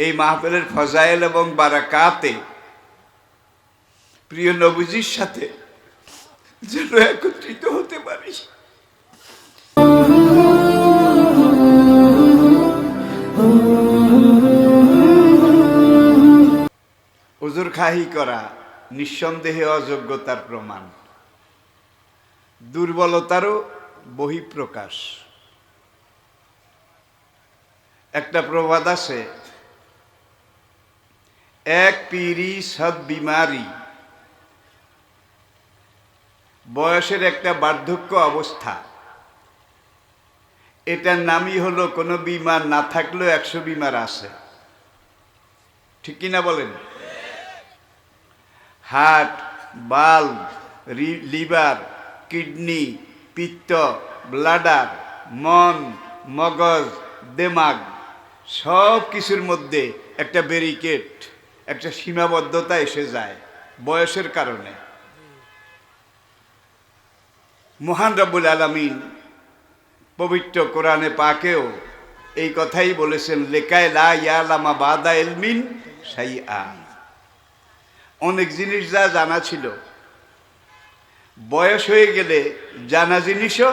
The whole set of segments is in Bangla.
এই মাহফিলের ফজাইল এবং বারাকাতে প্রিয় নবীজির সাথে যেন একত্রিত হতে পারি। হুজুর খাহি করা নিঃসন্দেহে অযোগ্যতার প্রমাণ, দুর্বলতারও বহিঃপ্রকাশ। একটা প্রবাদ আছে, এক পীরি সব বিমারি, বয়সের একটা বার্ধক্য অবস্থা। এটার নামই হলো কোনো বিমার না থাকলেও 100 বিমার আছে, ঠিক কিনা বলেন? হার্ট, বাল্ব, লিভার, কিডনি, পিত্ত, ব্লাডার, মন, মগজ, দেমাগ সব কিছুর মধ্যে একটা ব্যারিকেড, একটা সীমাবদ্ধতা এসে যায় বয়সের কারণে। মহান রব্বুল আলামিন পবিত্র কোরআনে পাকেও এই কথাই বলেছেন, লেকায় লা ইয়ালামা বাদা ইলমিন শাইআ। অনেক জিনিস যা জানা ছিল বয়স হয়ে গেলে জানা জিনিসও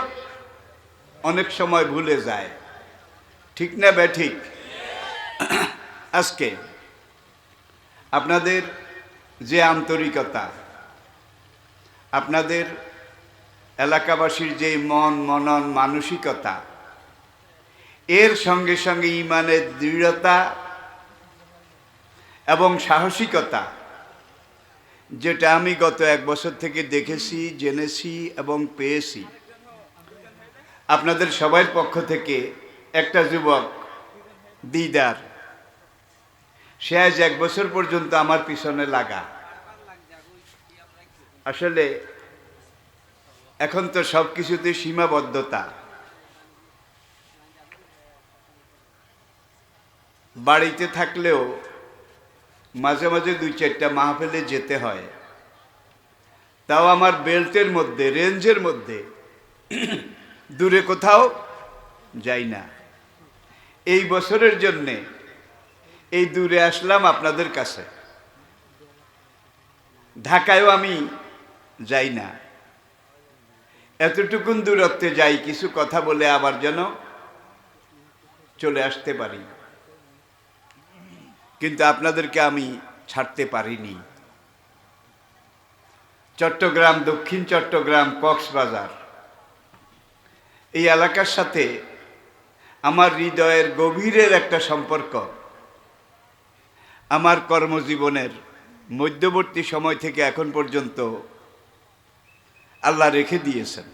অনেক সময় ভুলে যায়, ঠিক না ঠিক? আজকে আপনাদের যে আন্তরিকতা, আপনাদের এলাকাবাসীর যে মন মনন মানসিকতা, এর সঙ্গে সঙ্গে ঈমানের দৃঢ়তা এবং সাহসিকতা, যেটা আমি গত 1 বছর থেকে দেখেছি, জেনেছি এবং পেয়েছি, আপনাদের সবার পক্ষ থেকে একটা যুবক দিদার, সে আজ 1 বছর পর্যন্ত আমার পিছনে লাগা। আসলে এখন তো সব কিছুতে সীমাবদ্ধতা, বাড়িতে থাকলেও মাঝে মাঝে 2-4টা মাহফিলে যেতে হয়, তাও আমার বেল্টের মধ্যে, রেঞ্জের মধ্যে, দূরে কোথাও যাই না। এই বছরের জন্যে এই দূরে আসলাম আপনাদের কাছে, ঢাকায়ও আমি যাই না, এতটুকুন দূরত্বে যাই কিছু কথা বলে আবার যেন চলে আসতে পারি, কিন্তু আপনাদেরকে আমি ছাড়তে পারিনি। চট্টগ্রাম, দক্ষিণ চট্টগ্রাম, কক্সবাজার এই এলাকার সাথে আমার হৃদয়ের গভীরের একটা সম্পর্ক আমার কর্মজীবনের মধ্যবর্তী সময় থেকে এখন পর্যন্ত আল্লাহ রেখে দিয়েছেন।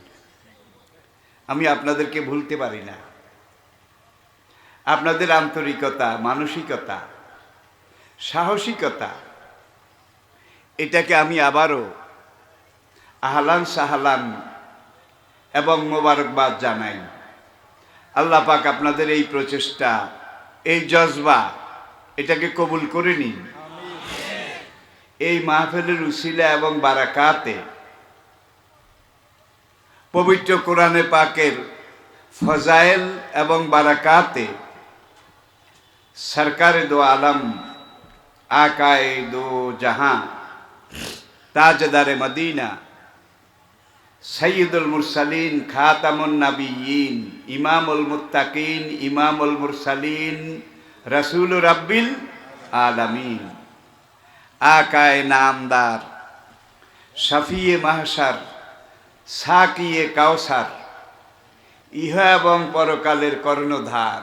আমি আপনাদেরকে ভুলতে পারি না। আপনাদের আন্তরিকতা, মানসিকতা, সাহসিকতা, এটাকে আমি আবারও আহলান সাহলান এবং মোবারকবাদ জানাই। আল্লাহ পাক আপনাদের এই প্রচেষ্টা, এই জজবা, এটাকে কবুল করে নিন। এই মাহফিলের উসিলা এবং বারাকাতে পবিত্র কোরআনে পাকের ফজাইল এবং বারাকাতে সরকারে দো আলম, আকায়ে দো জাহাं, তাজদারে মদিনা, সৈয়দুল মুরসালিন, খাতামুন নবিয়্যিন, ইমামুল মুত্তাকিন, ইমামুল মুরসালিন, রসুল রাব্বিল আলামিন, আকায়ে নামদার, শফিয়ে মাহশার, সাকিয়ে কাউসার, ইহা এবং পরকালের কর্ণধার,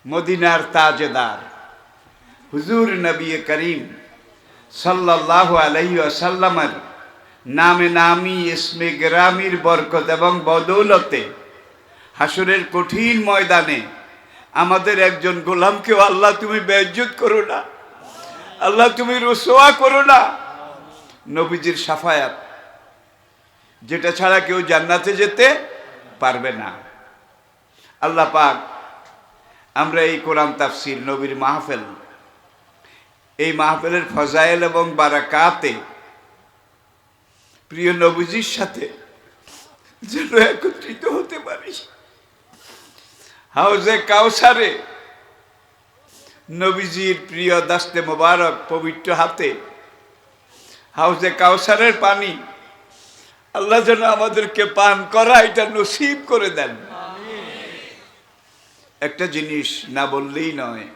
মদিনার তাজদার হুজুর নবী করিম সাল্লাল্লাহু আলাইহি ওয়াসাল্লামের নামে নামি, ইসমে গ্রামির বরকত এবং বদৌলতে হাসরের কঠিন ময়দানে আমাদের একজন গোলামকেও আল্লাহ তুমি বেইজ্জত করো না, আল্লাহ তুমি রুসওয়া করো না। নবীজির শাফায়াত, যেটা ছাড়া কেউ জান্নাতে যেতে পারবে না। আল্লাহ পাক আমরা এই কোরআন তাফসির, নবীর মাহফিল, এই মাহফিলের ফজাইল এবং বারাকাতে প্রিয় নবীজির সাথে যেন একত্রিত হতে পারি। হাউজে কাউসারে নবীজির প্রিয় দাস্তে মোবারক পবিত্র হাতে হাউজে কাউসারের পানি আল্লাহ যেন আমাদেরকে পান করা এটা নসিব করে দেন। একটা জিনিস না বললেই নয়,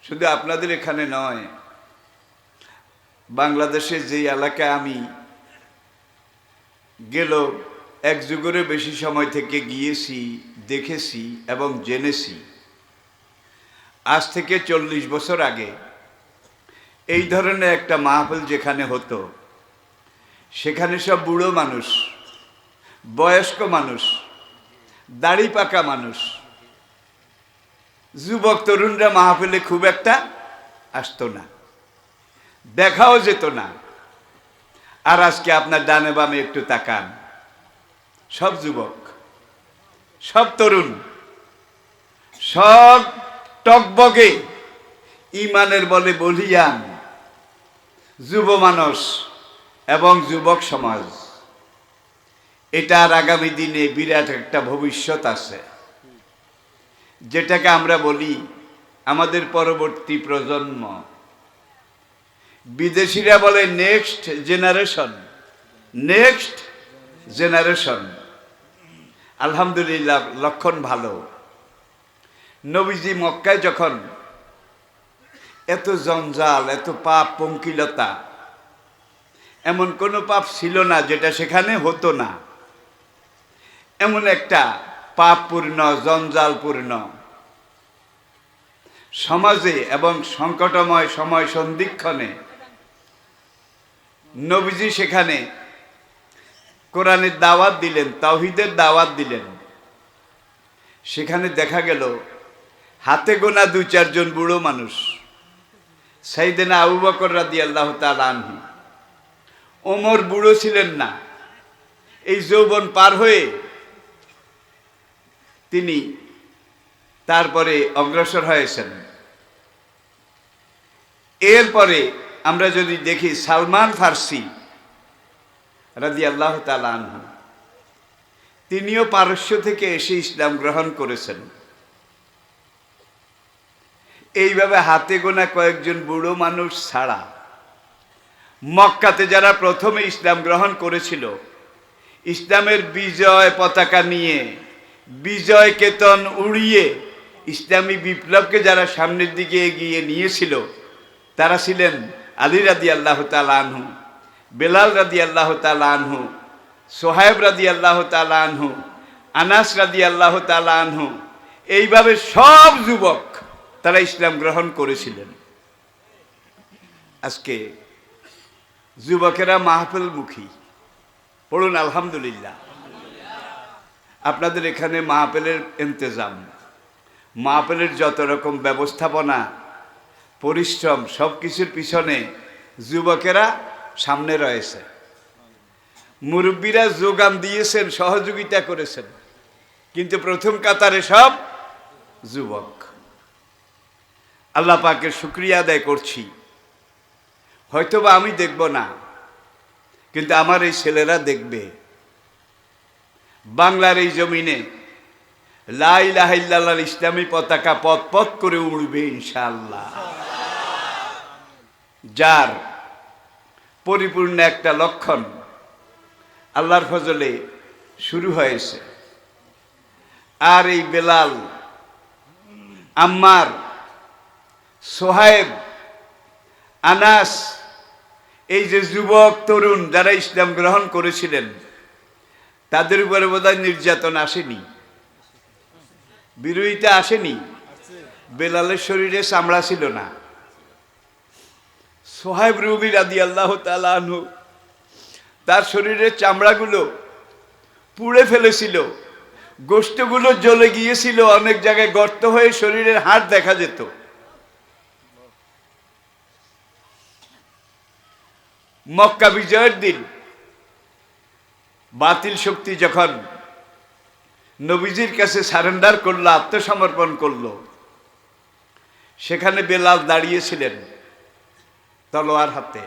শুধু আপনাদের এখানে নয়, বাংলাদেশে যে এলাকায় আমি গেল এক যুগেরও বেশি সময় থেকে গিয়েছি, দেখেছি এবং জেনেছি, আজ থেকে 40 বছর আগে এই ধরনের একটা মাহফিল যেখানে হতো, সেখানে সব বুড়ো মানুষ, বয়স্ক মানুষ, দাড়ি পাকা মানুষ, যুবক তরুণরা মাহফিলে খুব একটা আসতো না, দেখাও যেত না। আর আজকে আপনার ডানে বামে একটু তাকান, সব যুবক, সব তরুণ, সব টকবগে ইমানের বলে বলিয়ান যুব মানুষ এবং যুবক সমাজ। এটার আগামী দিনে বিরাট একটা ভবিষ্যৎ আছে, যেটাকে আমরা বলি আমাদের পরবর্তী প্রজন্ম। বিদেশিরা বলে নেক্সট জেনারেশন, নেক্সট জেনারেশন। আলহামদুলিল্লাহ, লক্ষণ ভালো। নবীজি মক্কায় যখন এত জঞ্জাল, এত পাপ পঙ্কিলতা, এমন কোনো পাপ ছিল না যেটা সেখানে হতো না। এমন একটা পাপপূর্ণ, জঞ্জালপূর্ণ সমাজে এবং সংকটময় সময় সন্ধিক্ষণে নবীজি সেখানে কোরআনের দাওয়াত দিলেন, তাওহীদের দাওয়াত দিলেন। সেখানে দেখা গেল হাতে গোনা 2-4 জন বুড়ো মানুষ, সাইয়েদনা আবু বকর রাদিয়াল্লাহু তাআলা আনহু। ওমর বুড়ো ছিলেন না, এই যৌবন পার হয়ে তিনি তারপরে অগ্রসর হয়েছেন। এরপরে আমরা যদি দেখি সালমান ফার্সি রাদিয়াল্লাহু তাআলা আনহু, তিনিও পারস্য থেকে এসে ইসলাম গ্রহণ করেছেন। এইভাবে হাতে গোনা কয়েকজন বুড়ো মানুষ ছাড়া মক্কাতে যারা প্রথমে ইসলাম গ্রহণ করেছিল, ইসলামের বিজয় পতাকা নিয়ে, বিজয় কেতন উড়িয়ে ইসলামী বিপ্লবকে যারা সামনের দিকে এগিয়ে নিয়েছিল, তারা ছিলেন আলী রাদিয়াল্লাহু তাআলা আনহু, বেলাল রাদিয়াল্লাহু তাআলা আনহু, সোহাইব রাদিয়াল্লাহু তাআলা আনহু, আনাস রাদিয়াল্লাহু তাআলা আনহু। এইভাবে সব যুবক তারা ইসলাম গ্রহণ করেছিলেন। আজকে যুবকেরা মাহফিল মুখী, পড়ুন আলহামদুলিল্লাহ। আপনাদের এখানে মাহফিলের ইন্তজাম, মাহফিলের যত রকম ব্যবস্থাপনা, পরিশ্রম, সব কিছুর পিছনে যুবকেরা সামনে রয়েছে। মুরব্বীরা যোগান দিয়েছেন, সহযোগিতা করেছেন, কিন্তু প্রথম কাতারে সব যুবক। আল্লাহ পাকের শুকরিয়া আদায় করছি। হয়তোবা আমি দেখব না, কিন্তু আমার এই ছেলেরা দেখবে। বাংলার এই জমিনে লা ইলাহা ইল্লাল্লাহর ইসলামী পতাকা পথ পথ করে উড়বে ইনশাআল্লাহ। যার পরিপূর্ণ একটা লক্ষণ আল্লাহর ফজলে শুরু হয়েছে। আর এই বেলাল, আম্মার, সোহাইব, আনাস, এই যে যুবক তরুণ যারা ইসলাম গ্রহণ করেছিলেন, তাদের উপরে বোধহয় নির্যাতন আসেনি, বিরোধিতা আসেনি। বেলালের শরীরে চামড়া ছিল না। সোহাইব রুমি রাদিয়াল্লাহু তাআলা আনহু, তার শরীরের চামড়াগুলো পুড়ে ফেলেছিল, গোশতগুলো জ্বলে গিয়েছিল, অনেক জায়গায় গর্ত হয়ে শরীরের হাড় দেখা যেত। মক্কা বিজয়ের দিন বাতিল শক্তি যখন নবীজির কাছে সারেন্ডার করলো, আত্মসমর্পণ করলো, সেখানে বেলাল দাঁড়িয়েছিলেন তলোয়ার হাতে,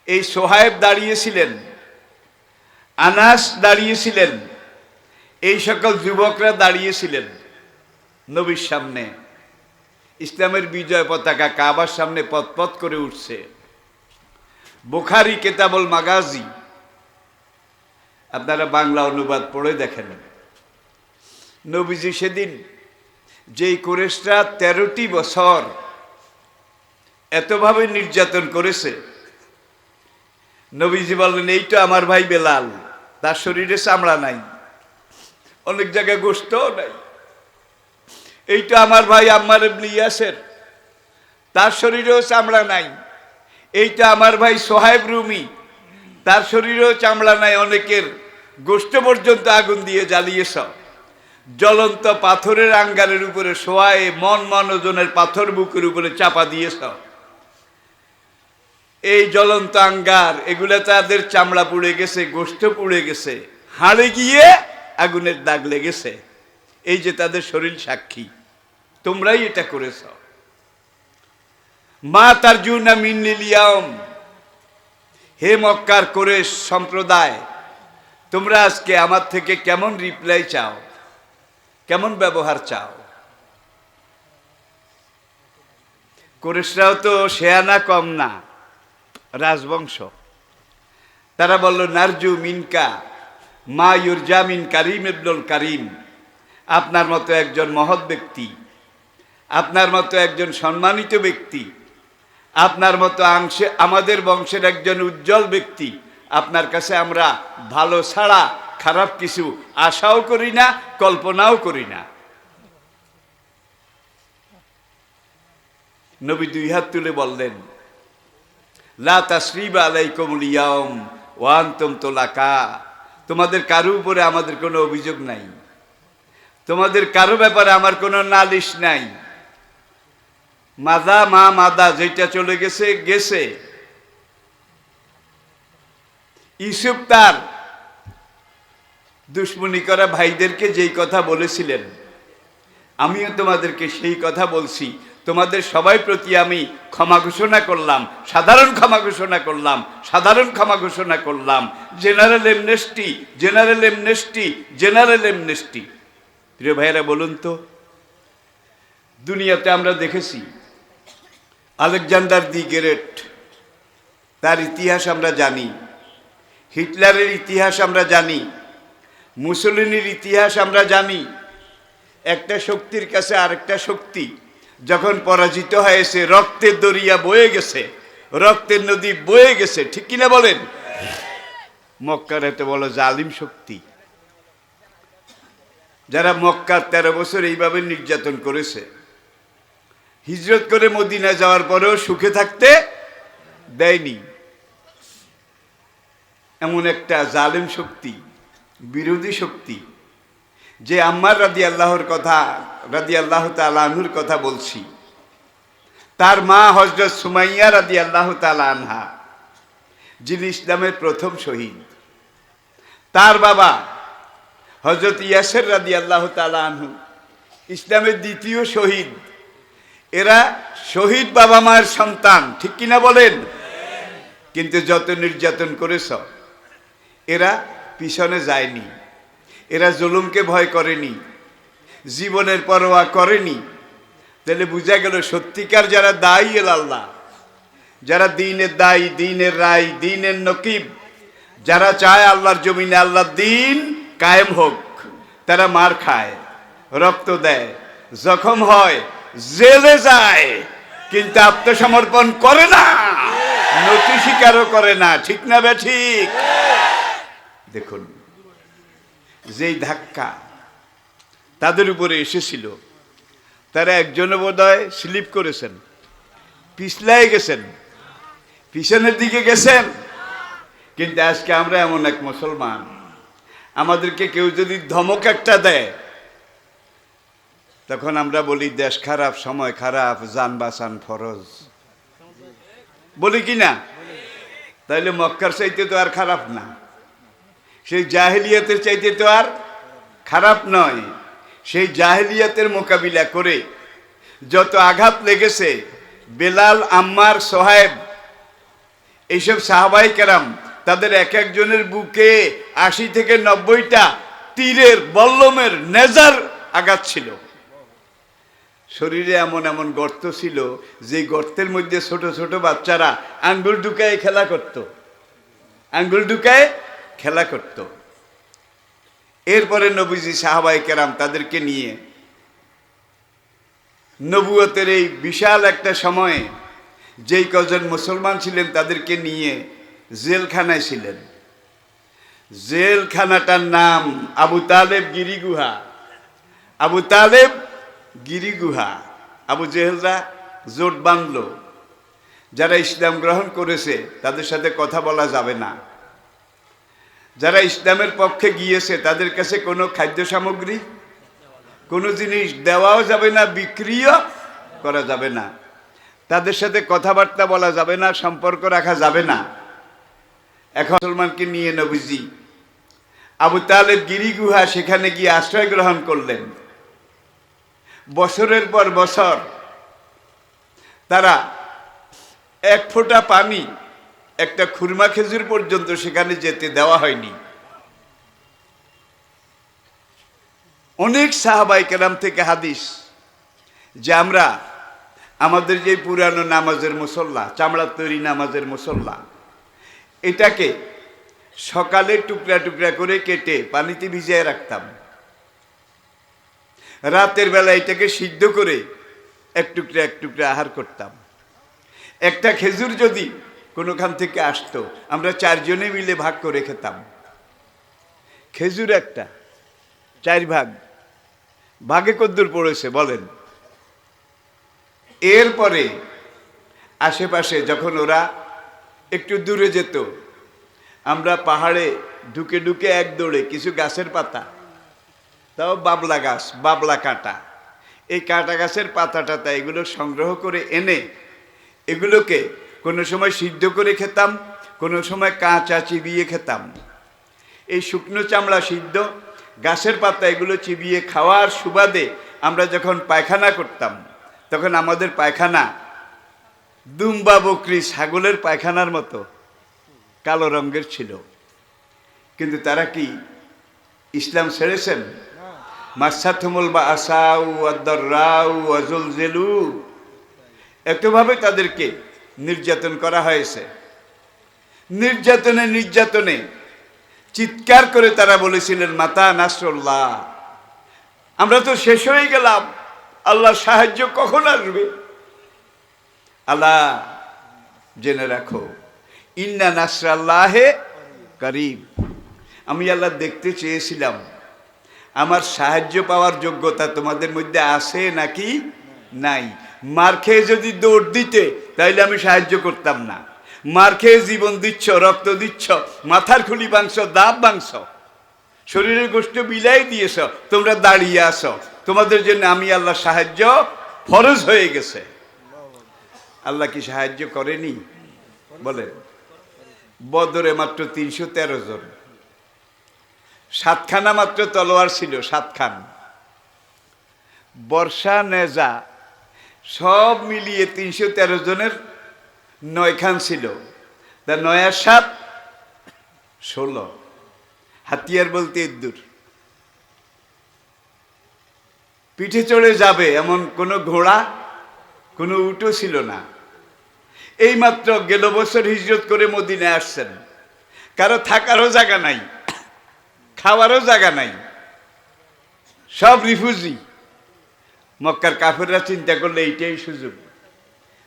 এই সোহাইব দাঁড়িয়েছিলেন, আনাস দাঁড়িয়েছিলেন, এই সকল যুবকরা দাঁড়িয়েছিলেন নবীর সামনে। ইসলামের বিজয় পতাকা কাবার সামনে পথ করে উঠছে। বুখারী কিতাবুল মাগাজি, আপনারা বাংলা অনুবাদ পড়ে দেখেন। নবীজি সেদিন যেই কুরাইশরা 13টি বছর এতভাবে নির্যাতন করেছে, নবীজি বললেন এইটা আমার ভাই বেলাল, তার শরীরে চামড়া নাই, অনেক জায়গায় গোশতও নাই। এইটা আমার ভাই আম্মার ইবনে ইয়াসের, তার শরীরেও চামড়া নাই। এইটা আমার ভাই সোহাইব রুমি, তার শরীরেও চামড়া নাই, অনেকের গোশত পর্যন্ত আগুন দিয়ে জ্বালিয়েছ। জ্বলন্ত পাথরের আঙ্গারের উপরে শোয়ায়ে মন ওজনের পাথর বুকের উপরে চাপা দিয়েছ। এই জ্বলন্ত আঙ্গার, এগুলা তাদের চামড়া পুড়ে গেছে, গোশত পুড়ে গেছে, হাড়ে গিয়ে আগুনের দাগ লেগেছে। এই যে তাদের শরীর সাক্ষী, তোমরাই এটা করেছ। মা তারজুনা মিন্নিল ইয়াউম, হে মক্কার কুরাইশ সম্প্রদায়, তোমরা আজকে আমার থেকে কেমন রিপ্লাই চাও, কেমন ব্যবহার চাও? কুরাইশরাও তো শেয়ানা কম না, রাজবংশ। তারা বলল নারজু মিনকা মা ইউরজা মিন কারিম ইবনুল কারিম, আপনার মতো একজন মহৎ ব্যক্তি, আপনার মতো একজন সম্মানিত ব্যক্তি, আপনার মতো আমাদের বংশের একজন উজ্জ্বল ব্যক্তি, আপনার কাছে আমরা ভালো ছাড়া খারাপ কিছু আশাও করি না, কল্পনাও করি না। নবী 2 হাত তুলে বললেন লা তাসরিবা আলাইকুমুল ইয়াউম ওয়া আনতুম তুলাকা, তোমাদের কারো উপরে আমাদের কোনো অভিযোগ নাই, তোমাদের কারো ব্যাপারে আমার কোনো নালিশ নাই। মাদা মা মাদা, যেটা চলে গেছে গেছে। ইউসুফ তার দুশ্মনী করা ভাইদেরকে যেই কথা বলেছিলেন, আমিও তোমাদেরকে সেই কথা বলছি। তোমাদের সবাই প্রতি আমি ক্ষমা ঘোষণা করলাম, সাধারণ ক্ষমা ঘোষণা করলাম, সাধারণ ক্ষমা ঘোষণা করলাম। General Amnesty, general Amnesty, general Amnesty. প্রিয় ভাইয়েরা, বলুন তো, দুনিয়াতে আমরা দেখেছি আলেকজান্ডার দি গ্রেট, তার ইতিহাস আমরা জানি, হিটলারের ইতিহাস আমরা জানি, মুসলিনের ইতিহাস আমরা জানি। একটা শক্তির কাছে আরেকটা শক্তি যখন পরাজিত হয়েছে, রক্তের দরিয়া বয়ে গেছে, রক্তের নদী বয়ে গেছে, ঠিক কিনা বলেন? মক্কার এত বড় জালিম শক্তি, যারা মক্কার 13 বছর এইভাবে নির্যাতন করেছে, হিজরত করে মদিনা যাওয়ার পরেও সুখে থাকতে দেয়নি। এমন একটা জালিম শক্তি, বিরোধী শক্তি, যে আম্মার রাদিয়াল্লাহুর কথা, রাদিয়াল্লাহু তাআলা আনহুর কথা বলছি, তার মা হযরত সুমাইয়া রাদিয়াল্লাহু তাআলা আনহা, যিনি ইসলামের প্রথম শহীদ, তার বাবা হযরত ইয়াসির রাদিয়াল্লাহু তাআলা আনহু, ইসলামের দ্বিতীয় শহীদ। এরা শহীদ বাবা মায়ের সন্তান, ঠিক কিনা বলেন? কিন্তু যত নির্যাতন করেছ, এরা পিছনে যায়নি, এরা জুলুমকে ভয় করেনি, জীবনের পরোয়া করেনি। তাহলে বোঝা গেল সত্যিকার যারা দায়ী আল্লাহ, যারা দ্বীনের দায়ী, দ্বীনের রায়, দ্বীনের নকিব, যারা চায় আল্লাহর জমিনে আল্লাহর দ্বীন কায়েম হোক, তারা মার খায়, রক্ত দেয়, জখম হয়, জেলে যায়, কিন্তু আত্মসমর্পণ করে না, নতি স্বীকারও করে না, ঠিক না বে ঠিক? দেখুন, যেই ধাক্কা তাদের উপরে এসেছিল, তারা একজনও বোধহয় স্লিপ করেছেন, পিছলাই গেছেন, পিছনের দিকে গেছেন। কিন্তু আজকে আমরা এমন এক মুসলমান, আমাদেরকে কেউ যদি ধমক একটা দেয়, তখন আমরা বলি দেশ খারাপ, সময় খারাপ, জান বাঁচান ফরজ, বলি কি না? তাইলে মক্কার চাইতে তো আর খারাপ না, সেই জাহেলিয়াতের চাইতে তো আর খারাপ নয়। সেই জাহেলিয়াতের মোকাবিলা করে যত আঘাত লেগেছে, বেলাল, আম্মার, সোহাইব, এইসব সাহাবায়ে কেরাম, তাদের এক একজনের বুকে 80 থেকে 90টা তীরের, বল্লমের, নেজার আঘাত ছিল। শরীরে এমন এমন গর্ত ছিল যে গর্তের মধ্যে ছোট ছোট বাচ্চারা আঙ্গুল ঢুকায় খেলা করত, আঙ্গুল ঢুকায় খেলা করত। এরপরে নবীজি সাহাবায়ে কেরাম তাদেরকে নিয়ে নবুয়তের এই বিশাল একটা সময়ে যেই কজন মুসলমান ছিলেন তাদেরকে নিয়ে জেলখানায় ছিলেন। জেলখানাটার নাম আবু তালেব গিরিগুহা। আবু তালেব গিরিগুহা। আবু জেহেলরা জোট বাঁধল, যারা ইসলাম গ্রহণ করেছে তাদের সাথে কথা বলা যাবে না, যারা ইসলামের পক্ষে গিয়েছে তাদের কাছে কোনো খাদ্য সামগ্রী, কোনো জিনিস দেওয়াও যাবে না, বিক্রিও করা যাবে না, তাদের সাথে কথাবার্তা বলা যাবে না, সম্পর্ক রাখা যাবে না। এখন মুসলমানকে নিয়ে নবীজি আবু তালেব গিরিগুহা সেখানে গিয়ে আশ্রয় গ্রহণ করলেন। বছরের পর বছর তারা এক ফোঁটা পানি, একটা খুরমা খেজুর পর্যন্ত সেখানে যেতে দেওয়া হয়নি। অনেক সাহাবায়ে কেরাম থেকে হাদিস যে আমরা আমাদের যে পুরানো নামাজের মুসল্লা, চামড়ার তৈরি নামাজের মুসল্লা, এটাকে সকালে টুকরা টুকরা করে কেটে পানিতে ভিজিয়ে রাখতাম, রাতের বেলা এটাকে সিদ্ধ করে এক টুকরা আহার করতাম। একটা খেজুর যদি কোনোখান থেকে আসতো আমরা চারজনে মিলে ভাগ করে খেতাম। খেজুর একটা 4 ভাগ, ভাগে কদ্দুর পড়েছে বলেন। এরপরে আশেপাশে যখন ওরা একটু দূরে যেত, আমরা পাহাড়ে ঢুকে ঢুকে এক দৌড়ে কিছু গাছের পাতা, তাও বাবলা গাছ, বাবলা কাঁটা, এই কাঁটা গাছের পাতা টাতা এগুলো সংগ্রহ করে এনে এগুলোকে কোনো সময় সিদ্ধ করে খেতাম, কোনো সময় কাঁচা চিবিয়ে খেতাম। এই শুকনো চামড়া সিদ্ধ, গাছের পাতা এগুলো চিবিয়ে খাওয়ার সুবাদে আমরা যখন পায়খানা করতাম তখন আমাদের পায়খানা দুম্বা বকরি ছাগলের পায়খানার মতো কালো রঙের ছিল। কিন্তু তারা কি ইসলাম ছেড়েছেন? মাসাথুমুল বাসাউ ওয়াদ-দাররাউ ওয়াজুলজিলু, একভাবে তাদেরকে নির্যাতন করা হয়েছে। নির্যাতনে চিৎকার করে তারা বলেছিলেন মাতা নাসরুল্লাহ, আমরা তো শেষ হয়ে গেলাম, আল্লাহর সাহায্য কখন আসবে? আল্লাহ জেনে রাখো, ইন্না নাসরাল্লাহে করিব। আমি আল্লাহ দেখতে চেয়েছিলাম আমার সাহায্য পাওয়ার যোগ্যতা তোমাদের মধ্যে আছে নাকি নাই। মার খেয়ে যদি দৌড় দিতে তাইলে আমি সাহায্য করতাম না। মার খেয়ে জীবন দিচ্ছ, রক্ত দিচ্ছ, মাথার খুলি ভাঙছ, দাঁত ভাঙছ, শরীরের গোষ্ঠ বিলাই দিয়েছ, তোমরা দাঁড়িয়ে আসো, তোমাদের জন্য আমি আল্লাহ সাহায্য ফরজ হয়ে গেছে। আল্লাহ কি সাহায্য করেনি? বলে বদরে মাত্র 313 জন, 7খানা মাত্র তলোয়ার ছিল, 7 খান। বর্ষা নেজা সব মিলিয়ে 313 জনের 9 খান ছিল। তা 9 আর 7 16। হাতিয়ার বলতে ইদ্দুর, পিঠে চড়ে যাবে এমন কোনো ঘোড়া, কোনো উটও ছিল না। এইমাত্র গেল বছর হিজরত করে মদিনায় আসছেন, কারো থাকারও জায়গা নাই, খাওয়ারও জায়গা নাই, সব রিফিউজি। মক্কার কাফেররা চিন্তা করলে এইটাই সুযোগ,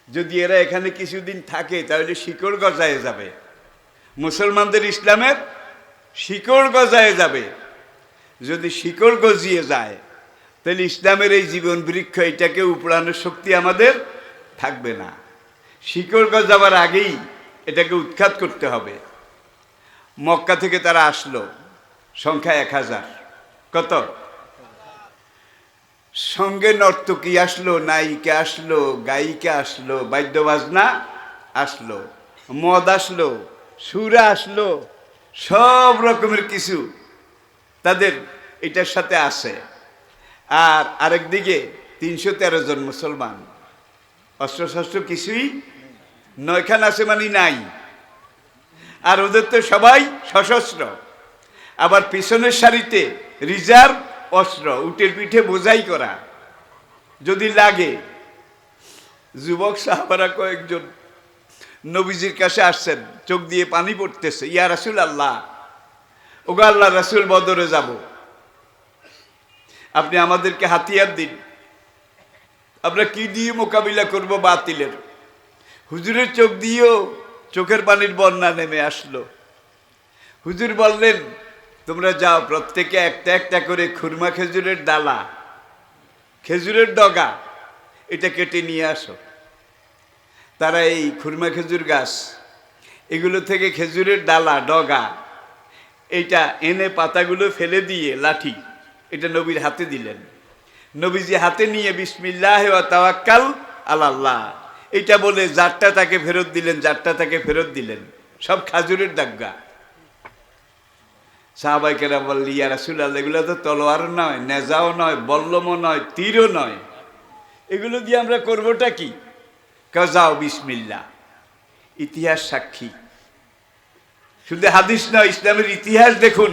যদি এরা এখানে কিছুদিন থাকে তাহলে শিকড় গজায় যাবে, মুসলমানদের ইসলামের শিকড় গজায় যাবে। যদি শিকড় গজিয়ে যায় তাহলে ইসলামের এই জীবন বৃক্ষ এটাকে উপড়ানোর শক্তি আমাদের থাকবে না। শিকড় গজাবার আগেই এটাকে উৎখাত করতে হবে। মক্কা থেকে তারা আসলো, সংখ্যা 1000। কত? সঙ্গে নর্তকী আসলো, নায়িকা আসলো, গায়িকা আসলো, বাদ্যবাজনা আসলো, মদ আসলো, সুরা আসলো, সব রকমের কিছু তাদের এটার সাথে আছে। আর আরেকদিকে 313 জন মুসলমান, অস্ত্রশস্ত্র কিছুই 9 খান আছে মানে নাই। আর ওদের তো সবাই সশস্ত্র, আবার পিছনের সারিতে রিজার্ভ অস্ত্র, উটের পিঠে বোঝাই করা, যদি লাগে। যুবক সাহাবারা কয়েকজন নবীজির কাছে আসছেন, চোখ দিয়ে পানি পড়তেছে। ইয়া রাসূলুল্লাহ, ওগো আল্লাহ রাসূল, বদরে যাব, আপনি আমাদেরকে হাতিয়ার দিন, আমরা কি দিয়ে মোকাবিলা করব বাতিলের। হুজুরের চোখ দিয়েও চোখের পানির বন্যা নেমে আসলো। হুজুর বললেন, তোমরা যাও, প্রত্যেকে একটা একটা করে খুরমা খেজুরের ডালা, খেজুরের ডগা, এটা কেটে নিয়ে আসো। তারা এই খুরমা খেজুর গাছ, এগুলো থেকে খেজুরের ডালা, ডগা, এইটা এনে পাতাগুলো ফেলে দিয়ে লাঠি, এটা নবীর হাতে দিলেন। নবীজি হাতে নিয়ে বিসমিল্লাহ ওয়া তাওয়াক্কাল আলাল্লাহ এটা বলে জারটা তাকে ফেরত দিলেন, জারটা তাকে ফেরত দিলেন, সব খাজুরের ডাগা। সাহাবায়ে কেরাম বললেন, ইয়া রাসূলুল্লাহ, এগুলো তো তলোয়ার নয়, নেজাও নয়, বল্লমও নয়, তীরও নয়, এগুলো দিয়ে আমরা করবোটা কি? যাও বিসমিল্লাহ। ইতিহাস সাক্ষী, শুধু হাদিস নয়, ইসলামের ইতিহাস দেখুন।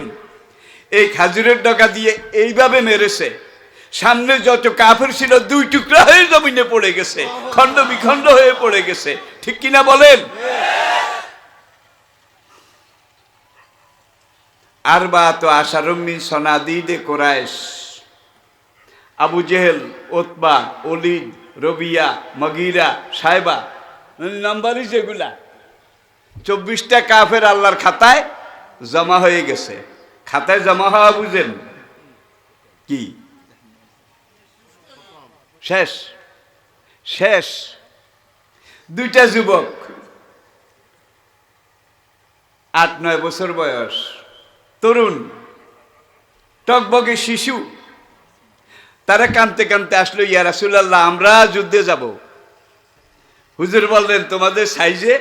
এই খাজুরের ডগা দিয়ে এইভাবে মেরেছে, সামনে যত কাফের ছিল দুই টুকরা হয়ে জমিনে পড়ে গেছে, খণ্ড বিখণ্ড হয়ে পড়ে গেছে। ঠিক কিনা বলেন? আরবাআতু আশারুম মিন সনাদিদে কুরাইশ, আবু জেহেল, উতবা, ওলীদ, রবিয়া, মগীরা, সাইবা, নাম্বারই যেগুলা 24টা কাফের আল্লাহর খাতায় জমা হয়ে গেছে। খাতায় জমা হওয়া বুঝেন কি? শেষ শেষ। দুইটা যুবক, 8-9 বছর বয়স, তরুণ টকবগে শিশু, তারা কাঁদতে কাঁদতে আসলো, ইয়া রাসূলুল্লাহ, আমরা যুদ্ধে যাব। হুজুর বললেন, তোমাদের সাইজে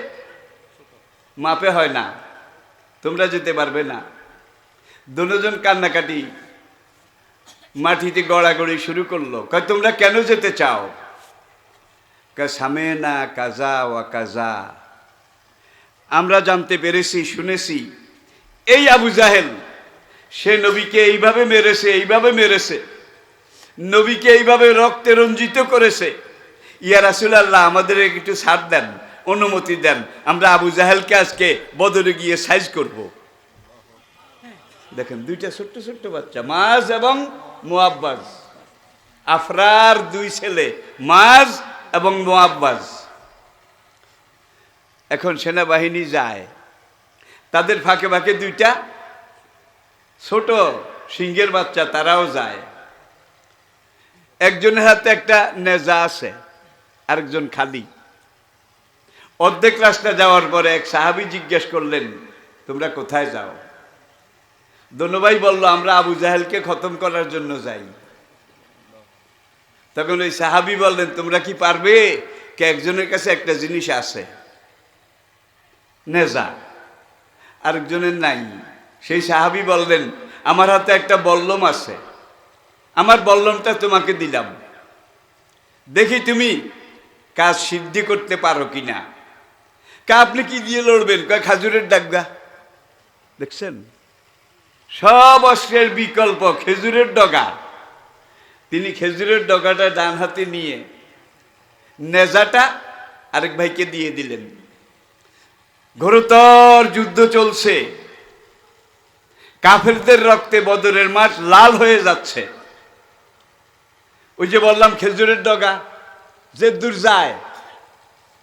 মাপে হয় না, তোমরা যেতে পারবে না। দুজন কান্নাকাটি, মাটিতে গড়াগড়ি শুরু করলো। কয়, তোমরা কেন যেতে চাও? সামেনা কাজা ওয়া কাজা, আমরা জানতে পেরেছি, শুনেছি, এই আবু জাহেল সে নবীকে এইভাবে মেরেছে, এইভাবে মেরেছে, নবীকে এইভাবে রক্তে রঞ্জিত করেছে। ইয়া রাসূলুল্লাহ, আমাদের একটু ছাড় দেন, অনুমতি দেন, আমরা আবু জাহেলকে আজকে বদরে গিয়ে সাইজ করব। দেখেন, দুইটা ছোট্ট ছোট্ট বাচ্চা, মাজ এবং মুআব্বাজ, আফরার দুই ছেলে, মাজ এবং মুআব্বাজ। এখন সেনাবাহিনী যায়, তাদের ফাঁকে ফাঁকে দুইটা ছোট সিংহের বাচ্চা, তারাও যায়। একজনের হাতে একটা নেজা আছে, আরেকজন খালি। অর্ধেক রাস্তা যাওয়ার পরে এক সাহাবী জিজ্ঞেস করলেন, তোমরা কোথায় যাও? দোনোভাই বলল, আমরা আবু জাহেলকে খতম করার জন্য যাই। তখন ওই সাহাবী বললেন, তোমরা কি পারবে? কে একজনের কাছে একটা জিনিস আছে, নেজা, আরেকজনের নাই। সেই সাহাবী বললেন, আমার হাতে একটা বল্লম আছে, আমার বল্লমটা তোমাকে দিলাম, দেখি তুমি কাজ সিদ্ধি করতে পারো কিনা। আপনি কি দিয়ে লড়বেন? কয়, খাজুরের ডাগা। দেখছেন, সব অস্ত্রের বিকল্প খেজুরের ডগা। তিনি খেজুরের ডগাটা ডান হাতে নিয়ে নেজাটা আরেক ভাইকে দিয়ে দিলেন। ঘোরতর যুদ্ধ চলছে, কাফেরদের রক্তে বদরের মাঠ লাল হয়ে যাচ্ছে। ওই যে বললাম খেজুরের ডগা, যে দূর যায়,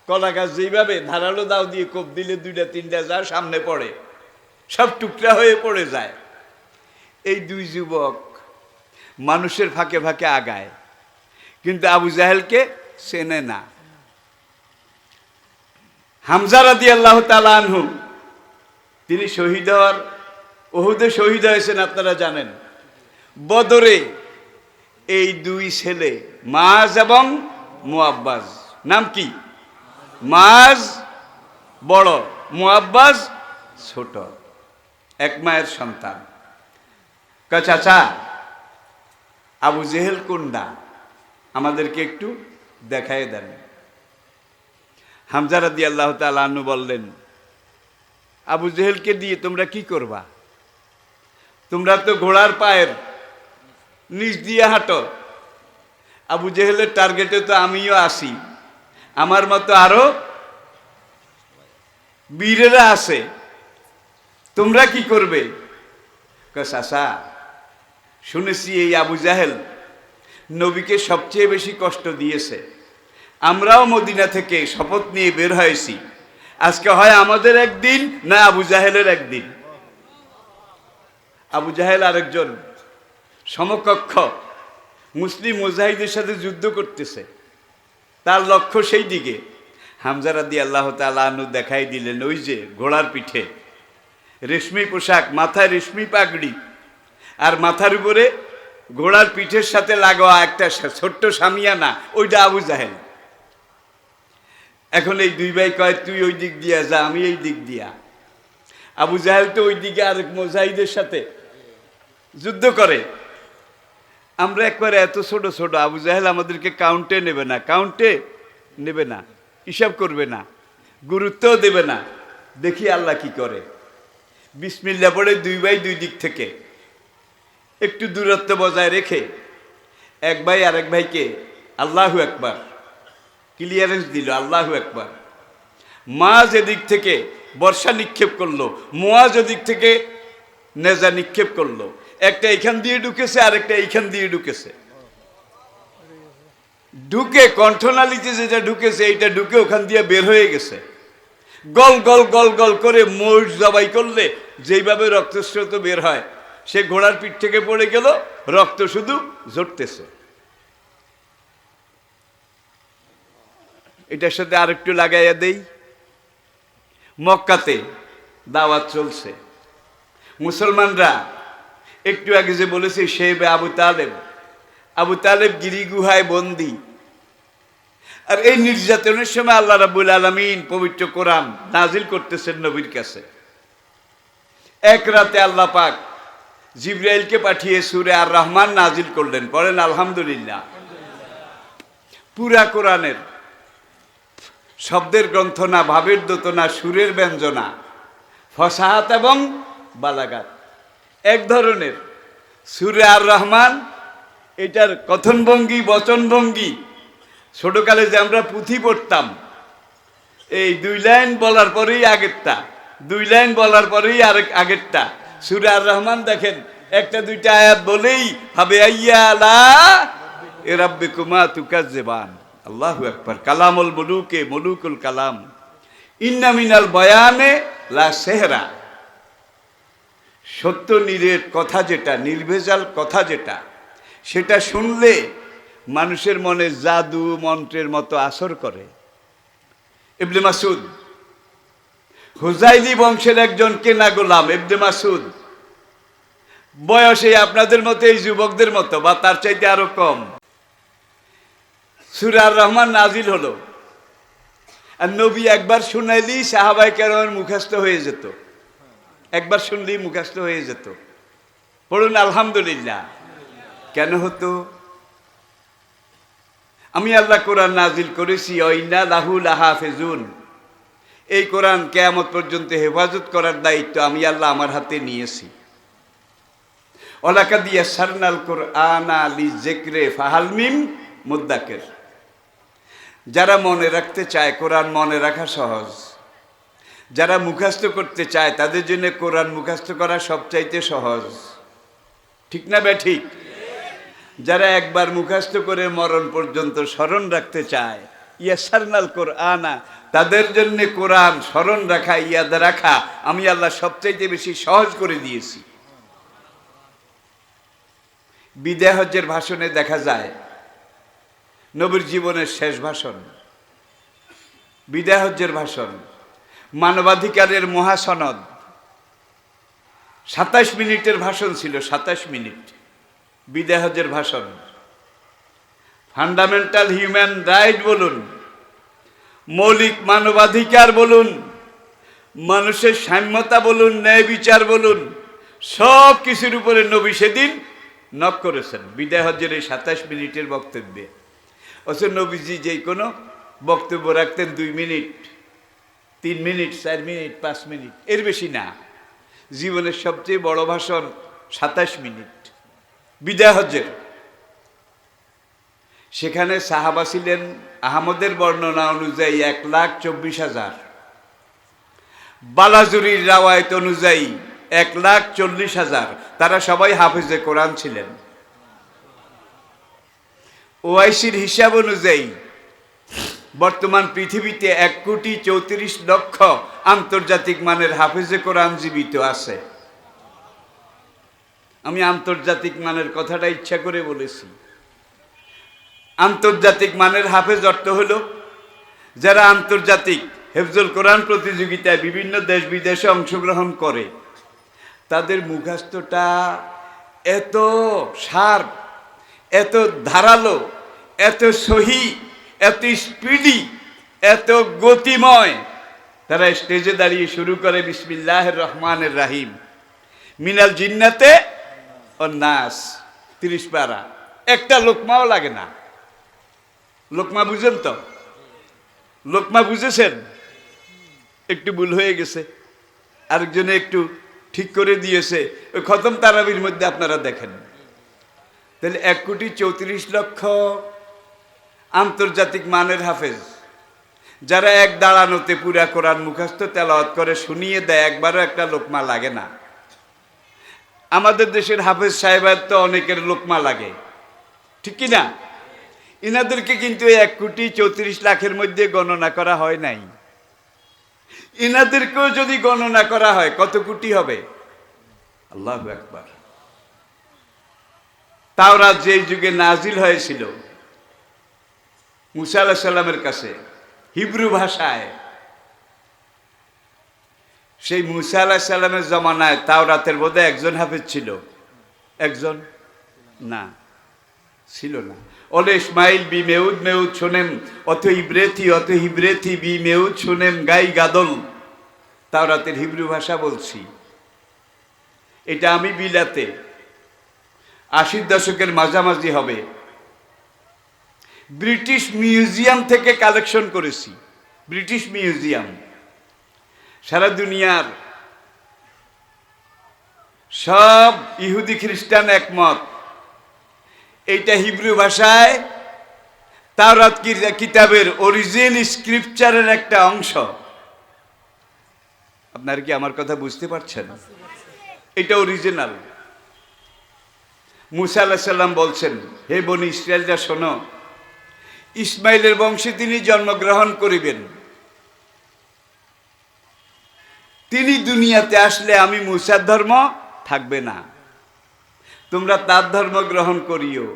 কলা গাছ যেইভাবে ধারালো দাও দিয়ে কোপ দিলে 2-3টা যা সামনে পড়ে, সব টুকরা হয়ে পড়ে যায়। এই দুই যুবক মানুষের ফাঁকে ফাঁকে আগায়, কিন্তু আবু জাহেলকে চেনে না। হামজা রাদিয়াল্লাহু তাআলা আনহু, তিনি শহীদ হওয়ার, উহুদে শহীদ হয়েছেন, আপনারা জানেন। বদরে এই দুই ছেলে, মাজ এবং মুআব্বাজ, নাম কি? মাজ বড়, মুআব্বাজ ছোট, এক মায়ের সন্তান। কয়, চাচা, আবু জেহেল কোনটা, আমাদেরকে একটু দেখায় দেন। হামজা রাদিয়াল্লাহু তাআলা আনহু বললেন, আবু জেহেলকে দিয়ে তোমরা কি করবা? তোমরা তো ঘোড়ার পায়ের নিচ দিয়ে হাঁটো, আবু জেহেলের টার্গেটে তো আমিও আসি, আমার মতো আরো বীরেরা আছে, তোমরা কি করবে? চাচা, শুনেছি এই আবু জাহেল নবীকে সবচেয়ে বেশি কষ্ট দিয়েছে, আমরাও মদিনা থেকে শপথ নিয়ে বের হয়েছি, আজকে হয় আমাদের একদিন না আবু জাহেলের একদিন। আবু জাহেল আরেকজন সমকক্ষ মুসলিম মুজাহিদের সাথে যুদ্ধ করতেছে, তার লক্ষ্য সেই দিকে। হামজা রাদিয়াল্লাহু তাআলা আনহু দেখাই দিলেন, ওই যে ঘোড়ার পিঠে রেশমি পোশাক, মাথায় রেশমি পাগড়ি, আর মাথার উপরে ঘোড়ার পিঠের সাথে লাগোয়া একটা ছোট্ট সামিয়ানা, ওইটা আবু জাহেল। এখন এই দুই ভাই কয়, তুই ওই দিক দিয়া যা, আমি এই দিক দিয়া। আবু জাহেল তো ওই দিকে আরেক মুজাহিদের সাথে যুদ্ধ করে। আমরা একবারে এত ছোট ছোট, আবু জাহেল আমাদেরকে কাউন্টে নেবে না, কাউন্টে নেবে না, হিসাব করবে না, গুরুত্বও দেবে না। দেখি আল্লাহ কি করে। বিসমিল্লাহ পড়ে দুই ভাই দুই দিক থেকে একটু দূরত্ব বজায় রেখে এক ভাই আরেক ভাইকে আল্লাহু আকবার ক্লিয়ারেন্স দিল, আল্লাহু আকবার। মাজ এদিক থেকে বর্ষা নিক্ষেপ করলো, মুয়াজ ওদিক থেকে নেজা নিক্ষেপ করলো, একটা এইখান দিয়ে ঢুকেছে আর একটা এইখান দিয়ে ঢুকেছে। ঢুকে কণ্ঠনালীতে যেটা ঢুকেছে এইটা ঢুকে ওখান দিয়ে বের হয়ে গেছে। গল গল গল গল করে মোষ জবাই করলে যেইভাবে রক্তস্রোত বের হয়, সে ঘোড়ার পিঠ থেকে পড়ে গেল, রক্ত শুধু ঝরতেছে। এটার সাথে আরেকটু লাগাইয়া দেই, মক্কাতে দাওয়াত চলছে, মুসলমানরা একটু আগে যে বলেছে শেবে আবু তালেব, আবু তালেব গিরি গুহায় বন্দী। আর এই নির্যাতনের সময় আল্লাহ রাব্বুল আলামিন পবিত্র কোরআন নাজিল করতেছেন নবীর কাছে। এক রাতে আল্লাহ পাক জিবরাইলকে পাঠিয়ে সূরা আর রহমান নাজিল করলেন। পড়েন আলহামদুলিল্লাহ। পুরা কোরআনের শব্দের গ্রন্থ না, ভাবের দোতনা, সুরের ব্যঞ্জনা, ফসাহাত এবং বালাগাত এক ধরনের। সূরা আর রহমান এটার কথনভঙ্গি, বচনভঙ্গি, ছোটকালে যে আমরা পুঁথি পড়তাম, এই দুই লাইন বলার পরেই আগেরটা, দুই লাইন বলার পরেই আরেক আগেরটা। সূরা আর রহমান দেখেন একটা দুইটা আয়াত বলেই হবে আইয়া লা রাব্বিকুমা তুকাজ্জিবান। আল্লাহু আকবার। কালামুল মুলুকে মুলুকুল কালাম, ইন্না মিনাল বয়ানে লা সেহরা। সত্য নিরেট কথা যেটা, নির্ভেজাল কথা যেটা, সেটা শুনলে মানুষের মনে জাদু মন্ত্রের মতো আসর করে। ইবনে মাসুদ হুজাইলি বংশের একজন কেনা গোলাম। ইবনে মাসুদ বয়সে আপনাদের মতো, এই যুবকদের মতো বা তার চাইতে আরো কম। সূরা আর রহমান নাজিল হলো, আর নবী একবার শুনাইলেই সাহাবায়ে কেরামের মুখস্থ হয়ে যেত, একবার শুনলেই মুখস্থ হয়ে যেত। পড়ুন আলহামদুলিল্লাহ। কেন হতো? আমি আল্লাহ কোরআন নাজিল করেছি, ইন্না লাহু লাহাফিজুন। এই কোরআন কিয়ামত পর্যন্ত হেফাজত করার দায়িত্ব আমি আল্লাহ আমার হাতে নিয়েছি। ওয়ালাকাদ ইয়াসসারনাল কুরআনা লিযিকরি ফাহাল মিন মুদ্দাকির। যারা মনে রাখতে চায়, কোরআন মনে রাখা সহজ। যারা মুখস্থ করতে চায় তাদের জন্য কোরআন মুখস্থ করা সবচাইতে সহজ। ঠিক না ঠিক? যারা একবার মুখস্থ করে মরণ পর্যন্ত স্মরণ রাখতে চায়, ইয়াসসারনাল কুরআনা, তাদের জন্য কোরআন স্মরণ রাখা, ইয়াদ রাখা আমি আল্লাহ সবচাইতে বেশি সহজ করে দিয়েছি। বিদায় হজ্জের ভাষণে দেখা যায়, নবীর জীবনের শেষ ভাষণ, বিদায় হজ্জের ভাষণ, মানবাধিকারের মহাসনদ। 27 মিনিটের ভাষণ ছিল, 27 মিনিট বিদায় হজ্জের ভাষণ। ফান্ডামেন্টাল হিউম্যান রাইট বলুন, মৌলিক মানবাধিকার বলুন, মানুষের সাম্যতা বলুন, ন্যায় বিচার বলুন, সব কিছুর উপরে নবী সেদিন নক করেছেন বিদায় হজ্জের এই 27 মিনিটের বক্তব্যে। অথচ নবীজি যে কোনো বক্তব্য রাখতেন 2 মিনিট, 3 মিনিট, 4 মিনিট, 5 মিনিট, এর বেশি না। জীবনের সবচেয়ে বড় ভাষণ 27 মিনিট বিদায় হজ্জের। সেখানে সাহাবা ছিলেন আহমদের বর্ণনা অনুযায়ী 1,24,000, বালাজুরির রাওয়ায়াত অনুযায়ী 1,40,000। তারা সবাই হাফেজে কোরআন ছিলেন। ওআইসির হিসাব অনুযায়ী বর্তমান পৃথিবীতে 1,34,00,000 আন্তর্জাতিক মানের হাফেজে কোরআন জীবিত আছে। আমি আন্তর্জাতিক মানের কথাটা ইচ্ছা করে বলেছি। আন্তর্জাতিক মানের হাফেজ অর্থ হলো যারা আন্তর্জাতিক হেফজুল কোরআন প্রতিযোগিতায় বিভিন্ন দেশ বিদেশে অংশগ্রহণ করে, তাদের মুখস্থটা এত শার্প, এত ধারালো, এত সহি, এত স্পিডি, এত গতিময়। তারা স্টেজে দাঁড়িয়ে শুরু করে বিসমিল্লাহির রহমানির রহিম, মিনাল জিন্নাতে ও নাস, 30 পারা। একটা লোকমাও লাগে না। লোকমা বুঝেন তো? লোকমা বুঝেছেন? একটু ভুল হয়ে গেছে, আরেকজনে একটু ঠিক করে দিয়েছে। ওই খতম তারাবির মধ্যে আপনারা দেখেন। তাহলে 1,34,00,000 আন্তর্জাতিক মানের হাফেজ, যারা এক দাঁড়ানোতে পুরা কোরআন মুখস্থ তেলাওয়াত করে শুনিয়ে দেয়, একবারও একটা লোকমা লাগে না। আমাদের দেশের হাফেজ সাহেবের তো অনেকের লোকমা লাগে, ঠিক কি না? ইনাদেরকে কিন্তু 1,34,00,000 মধ্যে গণনা করা হয় নাই। ইনাদেরকেও যদি গণনা করা হয় কত কোটি হবে? আল্লাহু আকবার। তাওরাত যেই যুগে নাজিল হয়েছিল মুসা আলাইহিস সালামের কাছে হিব্রু ভাষায়, সেই মুসা আলাইহিস সালামের জমানায় তাওরাতের বোধহয় একজন হাফেজ ছিল। একজন না, ছিল না। ওলে ইসমাইল বি মেউদ মেউদ শোনেম অত হিব্রেথি বি মেউদ শোনেম গাই গাদল। তাওরাতের হিব্রু ভাষা বলছি। এটা আমি বিলাতে 80 দশকের মাঝামাঝি হবে ব্রিটিশ মিউজিয়াম থেকে কালেকশন করেছি। ব্রিটিশ মিউজিয়াম সারা দুনিয়ার সব ইহুদি খ্রিস্টান একমত, এইটা হিব্রু ভাষায় তাওরাত কিতাবের অরিজিনাল স্ক্রিপচারের একটা অংশ। আপনারা কি আমার কথা বুঝতে পারছেন? এটা অরিজিনাল। মুসা আলাইহিস সালাম বলছেন, হে বনি ইসরায়েলরা শোনো, ইসমাইলের বংশে তিনি জন্মগ্রহণ করিবেন। তিনি দুনিয়াতে আসলে আমি মুসার ধর্ম থাকবে না, তোমরা তার ধর্ম গ্রহণ করিও।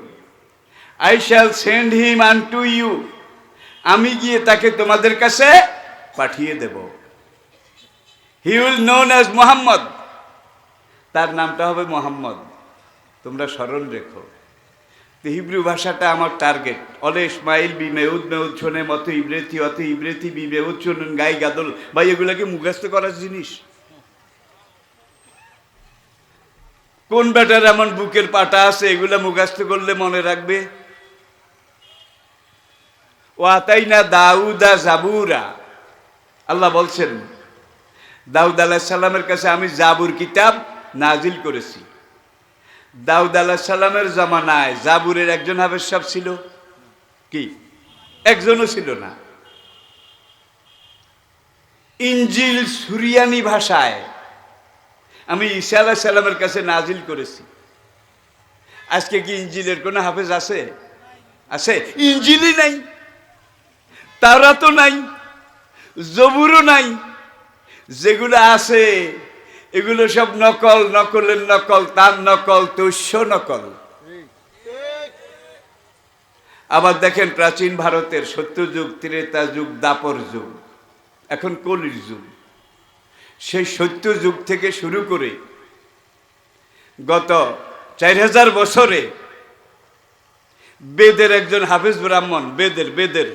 I shall send him unto you, আমি গিয়ে তাকে তোমাদের কাছে পাঠিয়ে দেব। He will known as Muhammad, তার নামটা হবে মোহাম্মদ। তোমরা স্মরণ রেখো। হিব্রু ভাষাটা আমার টার্গেট। অলে ইসমাইল বি মেউদ মেউদ শোনে অত ইব্রেথি বি মেউদ শোনেন গাই গাদল। ভাই এগুলাকে মুখস্থ করার জিনিস? কোন বেটার এমন বুকের পাটা আছে এগুলা মুখস্থ করলে মনে রাখবে? ও আতাইনা দাউদা জাবুরা, আল্লাহ বলছেন দাউদ আলাইহিস সালামের কাছে আমি জাবুর কিতাব নাজিল করেছি। দাউদ আলাইহিস সালামের জামানায় জাবুরের একজন হাফেজ সাহেব ছিল কি? একজনও ছিল না। ইনজিল সুরিয়ানি ভাষায় আমি ঈসা আলাইহিস সালামের কাছে নাজিল করেছি। আজকে কি ইনজিলের কোনো হাফেজ আছে? আছে? ইনজিলই নাই, তাওরাতও নাই, জবুরও নাই। যেগুলো আছে এগুলো সব নকল, নকলের নকল, তার নকল, তৈশ্য নকল। আবার দেখেন প্রাচীন ভারতের সত্যযুগ, ত্রেতা যুগ, দাপর যুগ, এখন কলির যুগ। সেই সত্য যুগ থেকে শুরু করে গত 4000 বছরে বেদের একজন হাফেজ ব্রাহ্মণ, বেদের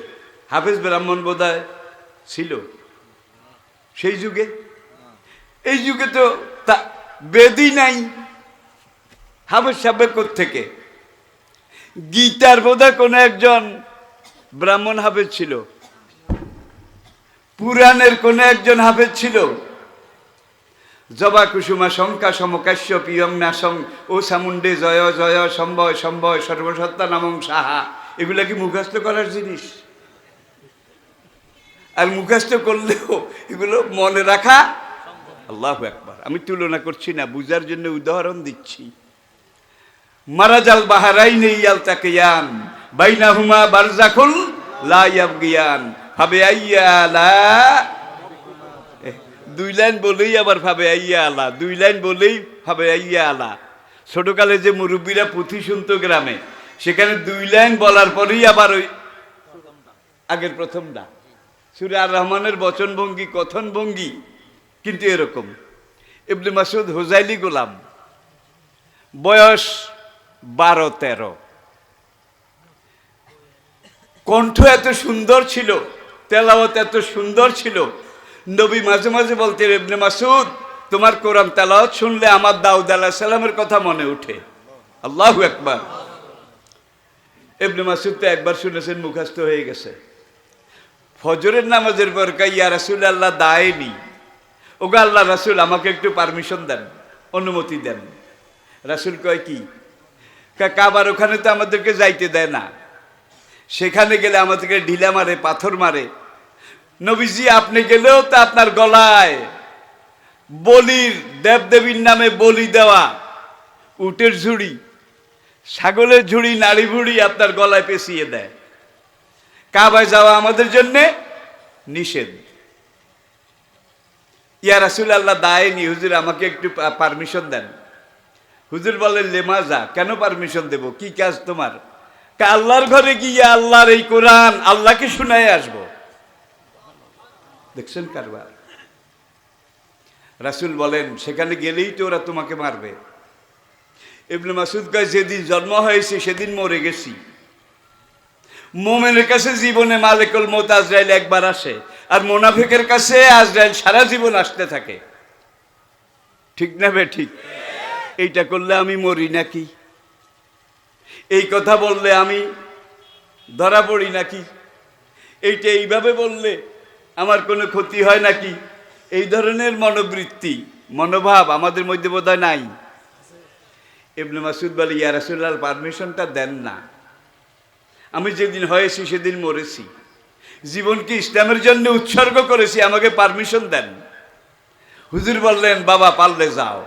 হাফেজ ব্রাহ্মণ বোধহয় ছিল সেই যুগে। এই যুগে তো বেদই নাই, হাফেজ সাহেব কোত্থেকে? গীতার বোধহয় কোনো একজন ব্রাহ্মণ হাফেজ ছিল, পুরাণের কোনো একজন হাফেজ ছিল। জবা কুসুমা শঙ্কা সমকাশ্য পিয়ং নাসং ও সামুন্ডে জয় জয় সম্ভয় সম্ভয় সর্বসত্তা নামং সাহা, এগুলা কি মুখস্থ করার জিনিস? আর মুখস্থ করলেও এগুলো মনে রাখা। আল্লাহু আকবার। আমি তুলনা করছি না, বুঝার জন্য উদাহরণ দিচ্ছি। মারাজাল বাহারাইনি ইয়ালতাকিয়ান বাইনাহুমা বারজাখুল লা ইয়াবগিয়ান ফাবে আইয়া আলা। দুই লাইন বলেই আবার ফাবে আইয়া আলা, দুই লাইন বলেই ফাবে আইয়া আলা। ছোটকালে যে মুরব্বীরা পুঁথি শুনতো গ্রামে, সেখানে দুই লাইন বলার পরেই আবার ওই আগের প্রথমটা। সূরা আর রহমানের বচন ভঙ্গি, কথন ভঙ্গি কিন্তু এরকম। ইবনে মাসউদ হুজাইলি গোলাম, বয়স 12-13, কণ্ঠ এত সুন্দর ছিল, তেলাওয়াত এত সুন্দর ছিল, নবী মাঝে মাঝে বলতেন, ইবনে মাসউদ তোমার কোরআন তেলাওয়াত শুনলে আমার দাউদ আলাইহিস সালামের কথা মনে ওঠে। আল্লাহু আকবার। ইবনে মাসউদ তো একবার শুনেছেন, মুখস্থ হয়ে গেছে। ফজরের নামাজের পর কয়, ইয়া রাসূলুল্লাহ দায়েনি, ওগো আল্লাহ রাসূল আমাকে একটু পারমিশন দেন, অনুমতি দেন। রাসূল কয় কি? কাবার ওখানে তো আমাদেরকে যাইতে দেয় না, সেখানে গেলে আমাদেরকে ঢিলা মারে, পাথর মারে। নবীজি আপনি গেলেও তো আপনার গলায় বলির, দেবদেবীর নামে বলি দেওয়া উটের ঝুড়ি, ছাগলের ঝুড়ি, নাড়ি ভুড়ি আপনার গলায় পেঁচিয়ে দেয়। কাবায় যাওয়া আমাদের জন্যে নিষেধ। ইয়া রাসূলুল্লাহ দায়েনি, হুজুর আমাকে একটু পারমিশন দেন। হুজুর বলেন, লেমাজা, কেন পারমিশন দেব, কি কাজ তোমার? আল্লাহর ঘরে গিয়ে আল্লাহর এই কোরআন আল্লাহকে শুনায় আসবো। দেখছেন কারবার। রাসূল বলেন, সেখানে গেলেই তো ওরা তোমাকে মারবে। ইবনে মাসউদ কয়, যেদিন জন্ম হয়েছে সেদিন মরে গেছি। মুমিনের কাছে জীবনে মালিকুল মউত আজরাইল একবার আসে, আর মুনাফিকের কাছে আজরাইল সারা জীবন আসতে থাকে। ঠিক না বে ঠিক? এইটা করলে আমি মরি নাকি? এই কথা বললে আমি ধরা পড়ি নাকি? এইটা এইভাবে বললে আমার কোনো ক্ষতি হয় নাকি? এই ধরনের মনোবৃত্তি, মনোভাব আমাদের মধ্যে বোধহয় নাই। ইবনে মাসউদ বলে, ইয়া রাসূলুল্লাহ পারমিশনটা দেন না, আমি যেদিন হয়েছি সেদিন মরেছি, জীবনকে ইসলামের জন্য উৎসর্গ করেছি, আমাকে পারমিশন দেন। হুজুর বললেন, বাবা পারলে যাও,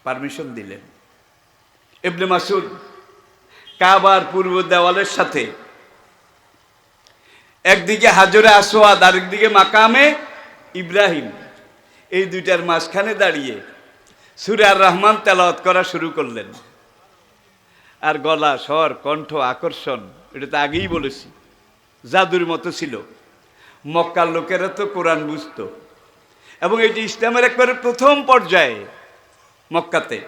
পারমিশন দিলেন। ইবনে মাসউদ কাবার পূর্ব দেওয়ালের সাথে একদিকে হাজরে আসওয়াদ, আরেকদিকে মাকামে ইব্রাহিম, এই দুইটার মাঝখানে দাঁড়িয়ে সূরা আর রহমান তেলাওয়াত করা শুরু করলেন। আর গলা, স্বর, কণ্ঠ, আকর্ষণ, এটা তো আগেই বলেছি, জাদুর মতো ছিল। মক্কার লোকেরা তো কোরআন বুঝত, এবং এটি ইসলামের একবারে প্রথম পর্যায়ে মক্কাতে।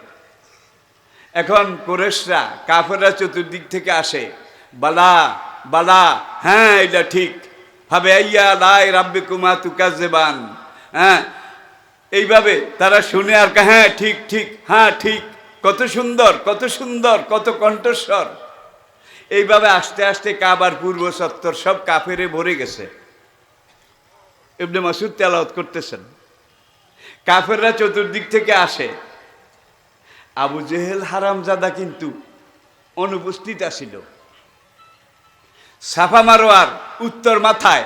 এখন কুরাইশরা, কাফেররা চতুর্দিক থেকে আসে, বালা বালা, হ্যাঁ এটা ঠিক, ভাবে আইয়া লাই রাব্বিকুমা তুকাজ্জিবান, হ্যাঁ এইভাবে তারা শুনে আর হ্যাঁ ঠিক ঠিক, হ্যাঁ ঠিক, কত সুন্দর, কত সুন্দর, কত কণ্ঠস্বর। এইভাবে আস্তে আস্তে কাবার পূর্ব চত্বর সব কাফেরে ভরে গেছে। ইবনে মাসউদ তেলাওয়াত করতেছেন, কাফেররা চতুর্দিক থেকে আসে। আবু জেহেল হারামজাদা কিন্তু অনুপস্থিত আছিল। সাফা মারোয়ার উত্তর মাথায়,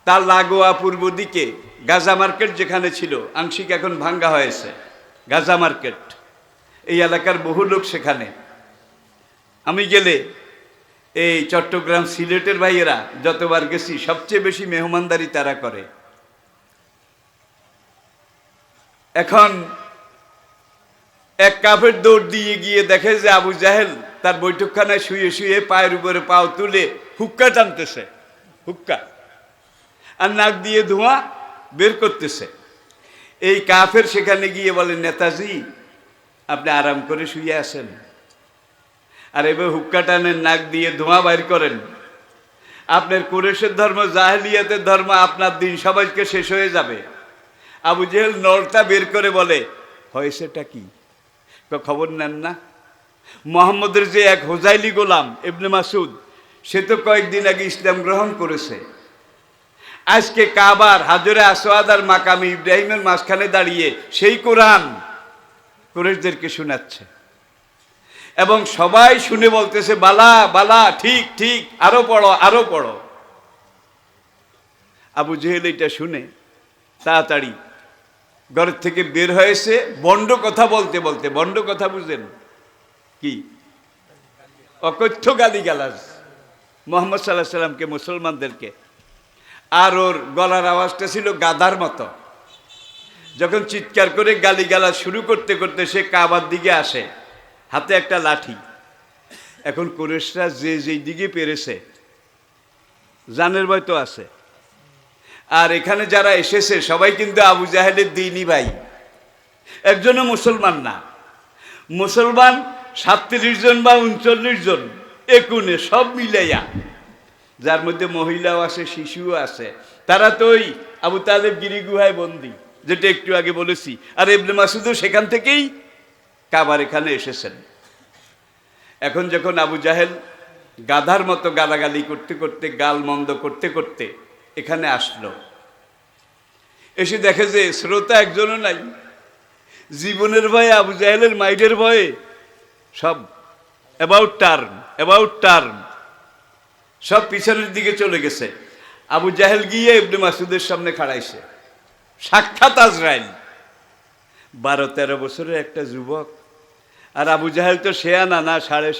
তার লাগোয়া পূর্ব দিকে গাজা মার্কেট যেখানে ছিল, আংশিক এখন ভাঙ্গা হয়েছে, গাজা মার্কেট, এই এলাকার বহু লোক সেখানে। আমি গেলে এই চট্টগ্রাম, সিলেটের ভাইয়েরা যতবার গেছি সবচেয়ে বেশি মেহমানদারি তারা করে। এখন এক কাফের দৌড় দিয়ে গিয়ে দেখে যে আবু জাহেল তার বৈঠকখানায় শুয়ে শুয়ে পায়ের উপরে পাও তুলে হুক্কা টানতেছে, হুক্কা, আর নাক দিয়ে ধোঁয়া বের করতেছে। এই কাফের সেখানে গিয়ে বলে, নেতাজি আপনি আরাম করে শুয়ে আছেন, আর এবার হুক্কা টানেন, নাক দিয়ে ধোঁয়া বাইর করেন। আপনার কুরাইশের ধর্ম, জাহেলিয়াতের ধর্ম, আপনার দিন সবাইকে শেষ হয়ে যাবে। আবু জেহেল নলটা বের করে বলে, হয়েছেটা কি? খবর নেন না? মুহাম্মদের যে এক হুজাইলি গোলাম ইবনে মাসউদ, সে তো কয়েকদিন আগে ইসলাম গ্রহণ করেছে। আজকে কাবার হাজরে আসওয়াদ আর মাকামে ইব্রাহিমের মাঝখানে দাঁড়িয়ে সেই কোরআন কুরাইশদেরকে শোনাচ্ছে। এবং সবাই শুনে বলতেছে বালা বালা, ঠিক ঠিক, আরো পড়ো আরো পড়ো। আবু জেহেল এটা শুনে তাড়াতাড়ি ঘরের থেকে বের হয়েছে, বন্ড কথা বলতে বলতে। বন্ড কথা বুঝেন কি? অকথ্য গালিগালাজ মুহাম্মদ সাল্লাল্লাহু আলাইহি সাল্লামকে, মুসলমানদেরকে। আর ওর গলার আওয়াজটা ছিল গাধার মতো। যখন চিৎকার করে গালিগালাজ শুরু করতে করতে সে কাবার দিকে আসে, হাতে একটা লাঠি। এখন কুরাইশরা যে যেই দিকে পেরেছে, জানের ভয় তো আছে। আর এখানে যারা এসেছে সবাই কিন্তু আবু জাহেলের দ্বীনি ভাই, একজনও মুসলমান না। মুসলমান 37 জন বা 39 জন, একুনে সব মিলাইয়া, যার মধ্যে মহিলাও আছে, শিশুও আছে। তারা তো ওই আবু তালেব গিরি গুহায় বন্দী, যেটা একটু আগে বলেছি। আর ইবনে মাসউদও সেখান থেকেই কাবার এখানে এসেছেন। এখন যখন আবু জাহেল গাধার মতো গালাগালি করতে করতে, গাল মন্দ করতে করতে এখানে আসলো, এসে দেখে যে শ্রোতা একজনও নাই। জীবনের ভয়ে, আবু জাহেলের মাইডের ভয়ে সব অ্যাবাউট টার্ন সব পিছনের দিকে চলে গেছে। আবু জাহেল গিয়ে ইবনে মাসউদের সামনে খাড়াইছে, সাক্ষাৎ আজরাইল। 12-13 বছরের একটা যুবক। আর আবু জাহেল তো শেয়ানা না, সাড়ে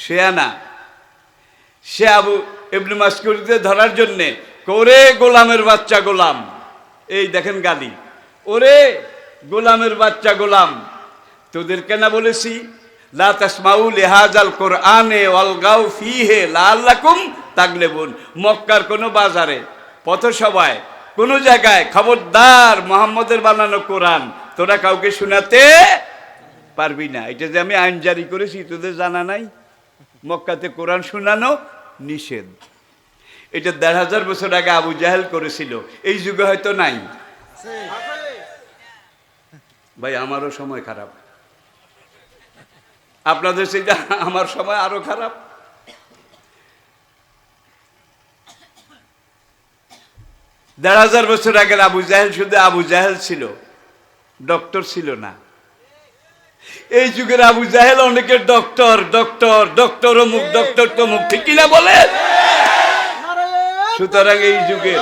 শেয়ানা। সে আবু ইবনে মাসউদকে ধরার জন্যে, ওরে গোলামের বাচ্চা গোলাম, এই দেখেন গালি, ওরে গোলামের বাচ্চা গোলাম, তোদেরকে না বলেছি লা তাসমাউ লিহাযাল কুরআনে ওয়ালগাউ ফীহি লাআল্লাকুম তাগলিবুন। মক্কার কোনো বাজারে, পথসভায়, কোনো জায়গায় খবরদার মুহাম্মদের বানানো কোরআন তোরা কাউকে শোনাতে পারবি না। এটা যে আমি আইন জারি করেছি তোদের জানা নাই? মক্কাতে কোরআন শোনানো নিষেধ। এটা ১৫০০ বছর আগে আবু জাহেল করেছিল, এই যুগে হয়তো নাই। ভাই আমারও সময় খারাপ, আপনাদের সেটা, আমার সময় আরো খারাপ। দেড় হাজার বছর আগের আবু জাহেল শুধু আবু জাহেল ছিল, ডক্টর ছিল না। এই যুগের আবু জাহেল অনেকে ডক্টর অমুক, ডক্টর তমুক, ঠিক কিনা বলে? সুতরাং এই যুগের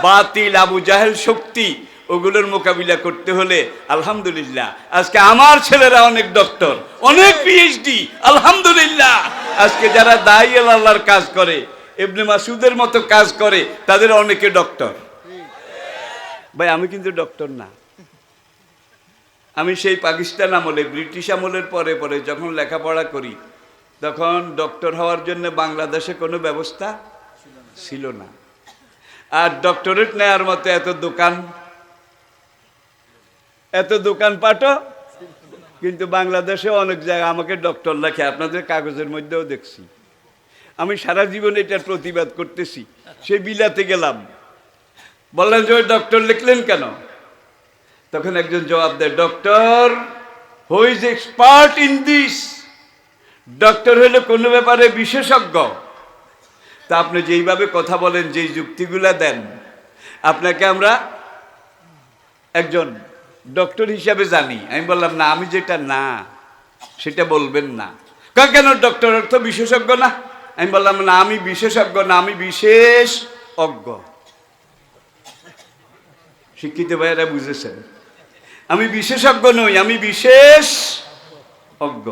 বাতিল আবু জাহেল শক্তি, ওগুলোর মোকাবিলা করতে হলে আলহামদুলিল্লাহ আজকে আমার ছেলেরা অনেক ডক্টর, অনেক পিএইচডি, আলহামদুলিল্লাহ। আজকে যারা দায়ী আল্লাহর কাজ করে, ইবনে মাসউদের মতো কাজ করে, তাদের অনেকে ডক্টর। ভাই আমি কিন্তু ডক্টর না। আমি সেই পাকিস্তান আমলে, ব্রিটিশ আমলের পরে পরে যখন লেখাপড়া করি, তখন ডক্টর হওয়ার জন্য বাংলাদেশে কোনো ব্যবস্থা ছিল না। আর ডক্টরেট নেওয়ার মতো এত দোকানপাটও কিন্তু বাংলাদেশে অনেক জায়গায় আমাকে ডক্টর লেখে, আপনাদের কাগজের মধ্যেও দেখছি। আমি সারা জীবন এটার প্রতিবাদ করতেছি। সে বিলাতে গেলাম, বললাম যে ওই ডক্টর লিখলেন কেন? তখন একজন জবাব দেয়, doctor who is expert in this. Doctor হলো কোনো ব্যাপারে বিশেষজ্ঞ। তা আপনি যেইভাবে কথা বলেন, যেই যুক্তিগুলা দেন, আপনাকে আমরা একজন ডক্টর হিসাবে জানি। আমি বললাম না, আমি যেটা না সেটা বলবেন না। কেন? ডক্টর অর্থ বিশেষজ্ঞ না? আমি বললাম না, আমি বিশেষজ্ঞ না, আমি বিশেষ অজ্ঞ। শিক্ষিত ভাইয়েরা বুঝেছেন, আমি বিশেষজ্ঞ নই, আমি বিশেষ অজ্ঞ,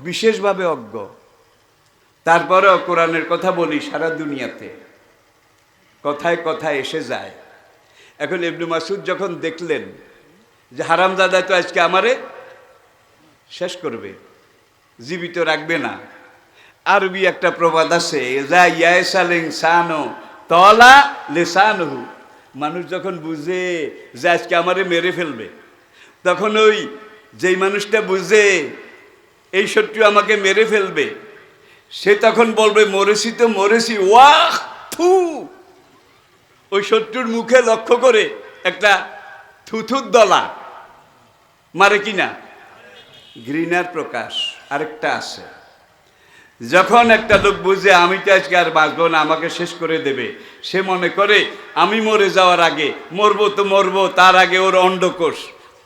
বিশেষভাবে অজ্ঞ। তারপরেও কোরআনের কথা বলি সারা দুনিয়াতে, কথায় কথায় এসে যায়। এখন ইবনে মাসউদ যখন দেখলেন যে হারামজাদা তো আজকে আমারে শেষ করবে, জীবিত রাখবে না। আরবি একটা প্রবাদ আছে, যা ইয়াসালিং সানো তলা লেসানহু। মানুষ যখন বুঝে যে আজকে আমারে মেরে ফেলবে, তখন ওই যেই মানুষটা বুঝে এই শত্রু আমাকে মেরে ফেলবে, সে তখন বলবে মরেছি তো মরেছি, ওয়াহ থু। ওই শত্রুর মুখে লক্ষ্য করে একটা থুথুর দলা মারে কিনা, ঘৃণার প্রকাশ। আরেকটা আছে, যখন একটা লোক বুঝে আমি তো আজকে আর বাঁচবো না, আমাকে শেষ করে দেবে, সে মনে করে আমি মরে যাওয়ার আগে, মরবো তো মরবো, তার আগে ওর অন্ডকোষ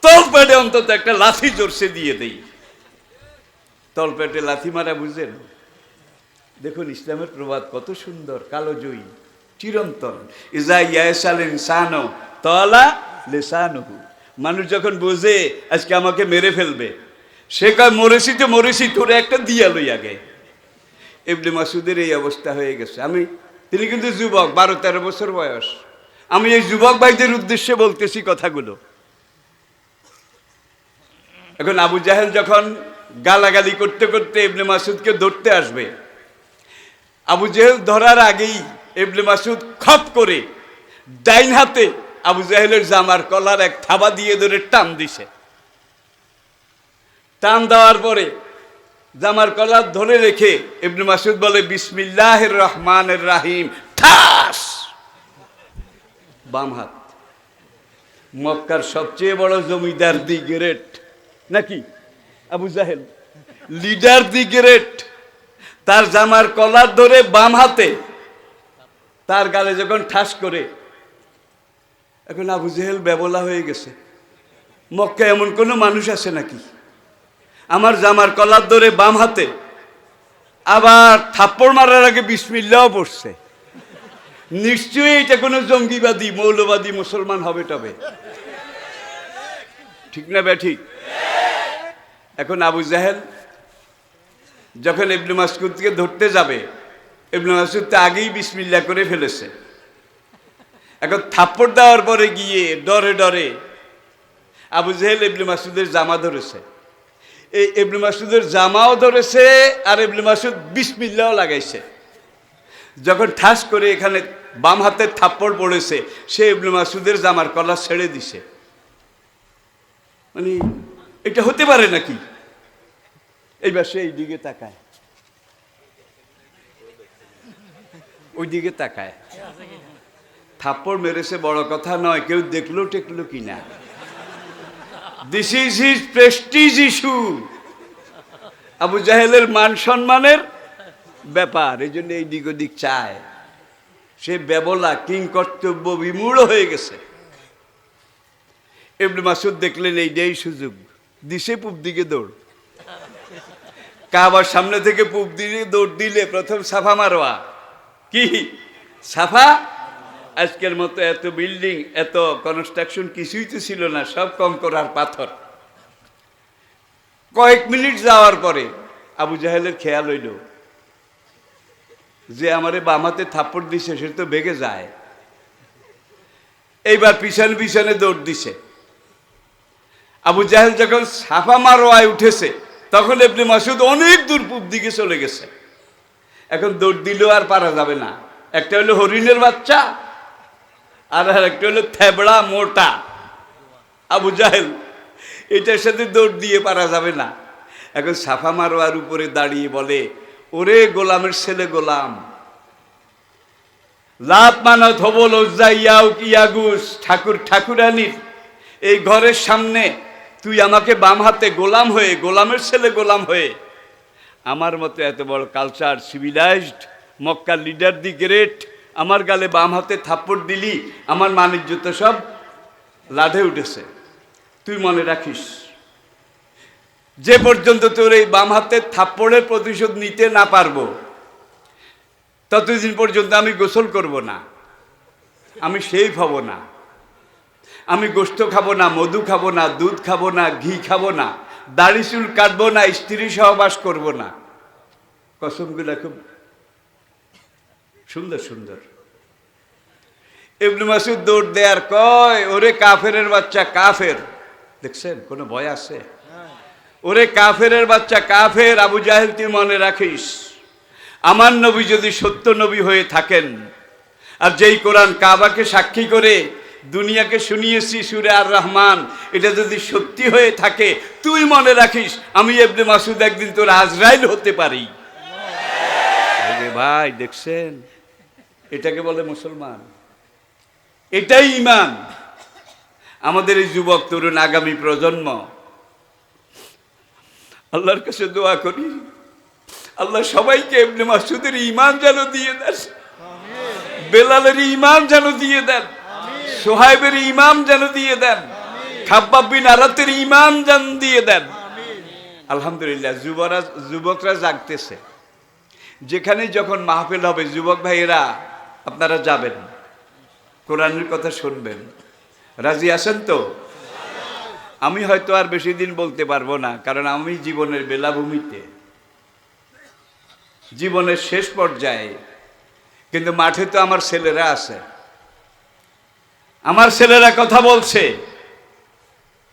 তলপেটে অন্তত একটা লাথি জোরসে দিয়ে দেই। তলপেটে লাথি মারা বুঝেন? দেখুন ইসলামের প্রবাদ কত সুন্দর, কালোজয়ী, চিরন্তন। ইজা ইয়াসাল ইনসানু তালা লিসানুহু। মানুষ যখন বোঝে আজকে আমাকে মেরে ফেলবে, সে কয় মরেছি তোরে একটা দিয়া লই আগে। ইবনে মাসউদের এই অবস্থা হয়ে গেছে। তিনি কিন্তু যুবক, 12-13 বছর বয়স। আমি এই যুবক ভাইদের উদ্দেশ্যে বলতেছি কথাগুলো। এখন আবু জাহেল যখন গালাগালি করতে করতে ইবনে মাসউদকে ধরতে আসবে, আবু জাহেল ধরার আগেই ইবনে মাসউদ খপ করে ডাইন হাতে আবু জাহেলের জামার কলার এক থাবা দিয়ে ধরে টান দিছে। টান দেওয়ার পরে জামার কলার ধরে রেখে ইবনে মাসউদ বলে বিসমিল্লাহির রহমানির রহিম, ঠাস। বাম হাত। মক্কার সবচেয়ে বড় জমিদার দি গ্রেট নাকি আবু জাহেল, লিডার দি গ্রেট, তার জামার কলার ধরে বাম হাতে তার গালে যখন ঠাস করে, এখন আবু জাহেল বেবলা হয়ে গেছে। মক্কা এমন কোনো মানুষ আছে নাকি আমার জামার কলার ধরে বাম হাতে, আবার থাপ্পড় মারার আগে বিসমিল্লাহ পড়ছে। নিশ্চয়ই এটা কোনো জঙ্গিবাদী মৌলবাদী মুসলমান হবে তবে, ঠিক না ঠিক? এখন আবু জাহেল যখন ইবনে মাসউদকে ধরতে যাবে, ইবনে মাসউদ তো আগেই বিসমিল্লাহ করে ফেলেছে। এখন থাপ্পড় দেওয়ার পরে গিয়ে ডরে ডরে আবু জাহেল ইবনে মাসউদের জামা ধরেছে। এই ইবনে মাসউদের জামাও ধরেছে আর ইবনে মাসউদ বিসমিল্লাহ লাগাইছে। যখন ঠাস করে এখানে বাম হাতের থাপ্পড় পড়েছে, সে ইবনে মাসউদের জামার কলার ছেড়ে দিছে। মানে এটা হতে পারে নাকি? এইবার সে এইদিকে তাকায়, ওইদিকে তাকায়। থাপ্পড় মেরেছে বড় কথা নয়, কেউ দেখলো টেকলো কিনা। This is his Prestige issue, Abu জাহেলের মান সম্মানের ব্যাপার। এই জন্য এই দিক ওদিক চায়। সে বেবলা, কিং কর্তব্য বিমূঢ় হয়ে গেছে। ইবনে মাসউদ দেখলেন এইটাই সুযোগ, দিছে পূব দিকে দৌড়। কাবার সামনে থেকে পূব দিকে দৌড় দিলে প্রথম সাফা মারোয়া। কি সাফা? আজকের মতো এত বিল্ডিং, এত কনস্ট্রাকশন কিছুই তো ছিল না, সব কঙ্কর আর পাথর। কয়েক মিনিট যাওয়ার পরে আবু জাহেলের খেয়াল হইল যে আমারে বাম হাতে থাপ্পড় দিছে, সে তো বেগে যায়। এইবার পিছনে পিছনে দৌড় দিছে। আবু জাহেল যখন সাফা মারোয়ায় উঠেছে, তখন ইবনে মাসউদ অনেক দূর পূব দিকে চলে গেছে। এখন দৌড় দিলেও আর পারা যাবে না। একটা হলো হরিণের বাচ্চা, আর একটা হলো থেবড়া মোটা আবু জাহেল, এটার সাথে দৌড় দিয়ে পারা যাবে না। এখন সাফা মারোয়ার উপরে দাঁড়িয়ে বলে, ওরে গোলামের ছেলে গোলাম, লাত মানত হবল ওজ্জাইয়াও কিয়াগুস, ঠাকুর ঠাকুরানির এই ঘরের সামনে তুই আমাকে বাম হাতে গোলাম হয়ে, গোলামের ছেলে গোলাম হয়ে, আমার মতো এত বড় কালচার সিভিলাইজড মক্কার লিডার দি গ্রেট আমার গালে বাম হাতে থাপ্পড় দিলি, আমার মানিজ্যতা সব লাঠে উঠেছে। তুই মনে রাখিস, যে পর্যন্ত তোর এই বাম হাতের থাপ্পড়ের প্রতিশোধ নিতে না পারবো, ততদিন পর্যন্ত আমি গোসল করব না, আমি সেই হব না, আমি গোশত খাবো না, মধু খাবো না, দুধ খাবো না, ঘি খাবো না, দাড়ি চুল কাটবো না, স্ত্রী সহবাস করবো না। কসমগুলা খুব সুন্দর সুন্দর। ইবনে মাসউদ দৌড় দেয়ার কয়, ওরে কাফেরের বাচ্চা কাফের। দেখছেন কোনো ভয় আছে? ওরে কাফেরের বাচ্চা কাফের, আবু জাহেল তুই মনে রাখিস, আমার নবী যদি সত্য নবী হয়ে থাকেন, আর যেই কোরআন কাবাকে সাক্ষী করে দুনিয়াকে শুনিয়েছি সূরা আর রহমান, এটা যদি সত্যি হয়ে থাকে, তুই মনে রাখিস আমি ইবনে মাসউদ একদিন তোর আজরাইল হতে পারি। ভাই দেখছেন, এটাকে বলে মুসলমান, এটাই ঈমান। আমাদের এই যুবক তরুণ আগামী প্রজন্ম, আল্লাহর কাছে দোয়া করি, আল্লাহ সবাইকে ইবনে মাসউদের ঈমান যেন দিয়ে দেন, বেলালের ঈমান যেন দিয়ে দেন, সোহাইবের ঈমান যেন দিয়ে দেন, খাব্বাব বিন আরাতের ঈমান জান দিয়ে দেন। আলহামদুলিল্লাহ, যুবকরা জাগতেছে। যেখানে যখন মাহফিল হবে যুবক ভাইয়েরা আপনারা যাবেন, কোরআনের কথা শুনবেন। রাজি আছেন তো? আমি হয়তো আর বেশি দিন বলতে পারবো না, কারণ আমি জীবনের বেলাভূমিতে, জীবনের শেষ পর্যায়ে। কিন্তু মাঠে তো আমার ছেলেরা আছে, আমার ছেলেরা কথা বলছে,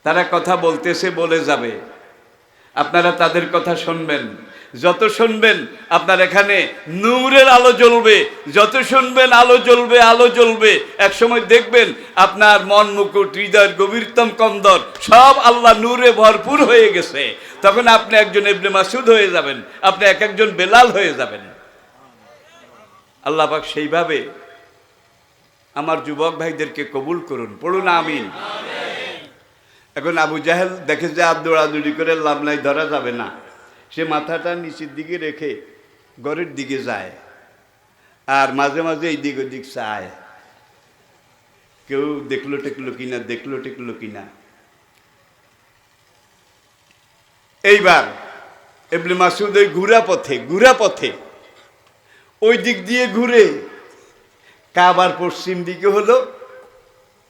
তারা কথা বলতেছে, বলে যাবে। আপনারা তাদের কথা শুনবেন, যত শুনবেন আপনার এখানে নূরের আলো জ্বলবে, যত শুনবেন আলো জ্বলবে, আলো জ্বলবে। এক সময় দেখবেন আপনার মন মুকুট, হৃদয়ের গভীরতম কন্দর সব আল্লাহ নূরে ভরপুর হয়ে গেছে। তখন আপনি একজন ইবনে মাসউদ হয়ে যাবেন, আপনি এক একজন বেলাল হয়ে যাবেন। আল্লাহ পাক সেইভাবে আমার যুবক ভাইদেরকে কবুল করুন, পড়ুন আমিন। এখন আবু জাহেল দেখে যে আর দৌড়াদৌড়ি করে লাভ নাই, ধরা যাবে না, সে মাথাটা নিচের দিকে রেখে ঘরের দিকে যায়, আর মাঝে মাঝে এই দিক ওদিক চায়, কেউ দেখলো টেকলো কিনা, দেখলো টেকলো কিনা। এইবার ইবনে মাসউদ ওই ঘুরা পথে ওই দিক দিয়ে ঘুরে কাবার পশ্চিম দিকে হলো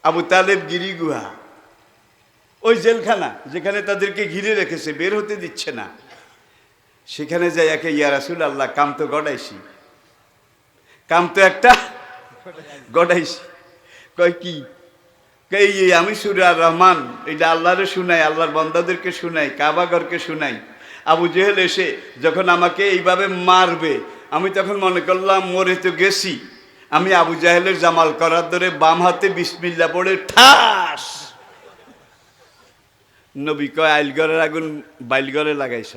আবু তালেব গিরি গুহা, ওই জেলখানা যেখানে তাদেরকে ঘিরে রেখেছে, বের হতে দিচ্ছে না। সেখানে যাই একে, ইয়া রাসূলুল্লাহ, কাম তো গড়াইছি, কাম তো একটা গড়াইছি। কয় কি? এই আমি সূরা আর রহমান, এটা আল্লাহরে শুনাই, আল্লাহর বান্দাদেরকে শুনাই, কাবাঘরকে শুনাই। আবু জেহেল এসে যখন আমাকে এইভাবে মারবে, আমি তখন মনে করলাম মরে তো গেছি। আমি আবু জাহেলের জামাল করার ধরে বাম হাতে বিসমিল্লাহ পড়ে ঠাস। নবী কয়, আইলগড়ের আগুন বাইলগড়ে লাগাইছ।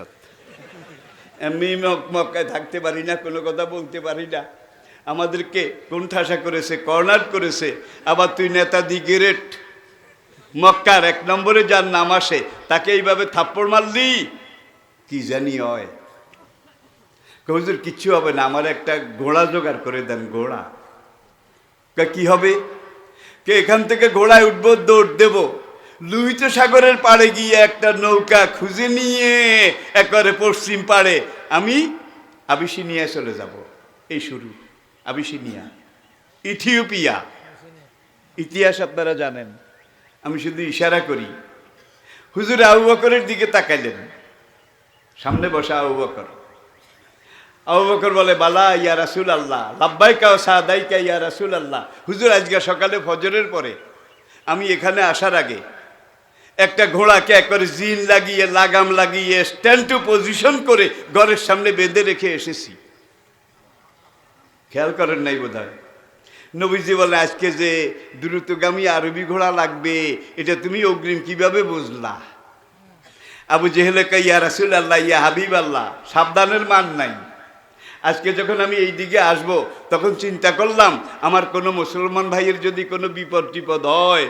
এমনি মক্কায় থাকতে পারি না, কোনো কথা বলতে পারি না, আমাদেরকে কোণঠাসা করেছে, কর্নার করেছে। আবার তুই নেতাজি গ্রেট, মক্কার 1 নম্বরে যার নাম আসে, তাকে এইভাবে থাপ্পড় মারলি, কি জানি হয়। হুজুর কিচ্ছু হবে না, আমার একটা ঘোড়া জোগাড় করে দেন। ঘোড়া? কি হবে? কে এখান থেকে ঘোড়ায় উঠবো, দৌড় দেব, লোহিত সাগরের পাড়ে গিয়ে একটা নৌকা খুঁজে নিয়ে একবারে পশ্চিম পাড়ে আমি আবিসিনিয়া চলে যাব। এই শুরু আবিসিনিয়া, ইথিওপিয়া। ইতিহাস আপনারা জানেন, আমি শুধু ইশারা করি। হুজুর আবু বকরের দিকে তাকাইলেন, সামনে বসা আবু বকর। আবু বকর বলে, বালা ইয়া রাসূলুল্লাহ, লাব্বাইকা ওয়া সাদাইকা ইয়া রাসূলুল্লাহ। হুজুর আজকে সকালে ফজরের পরে আমি এখানে আসার আগে একটা ঘোড়াকে একবারে জিন লাগিয়ে, লাগাম লাগিয়ে, স্ট্যান্ড টু পজিশন করে ঘরের সামনে বেঁধে রেখে এসেছি। খেয়াল করেন নাই বোধহয়। নবীজি বলে, আজকে যে দ্রুতগামী আরবি ঘোড়া লাগবে, এটা তুমি অগ্রিম কিভাবে বুঝলা? আবু জেহেল কয়, ইয়া রাসূলুল্লাহ, ইয়া হাবিবাল্লাহ, সাবধানের মান নাই। আজকে যখন আমি এই দিকে আসব, তখন চিন্তা করলাম আমার কোনো মুসলমান ভাইয়ের যদি কোনো বিপদ টিপদ হয়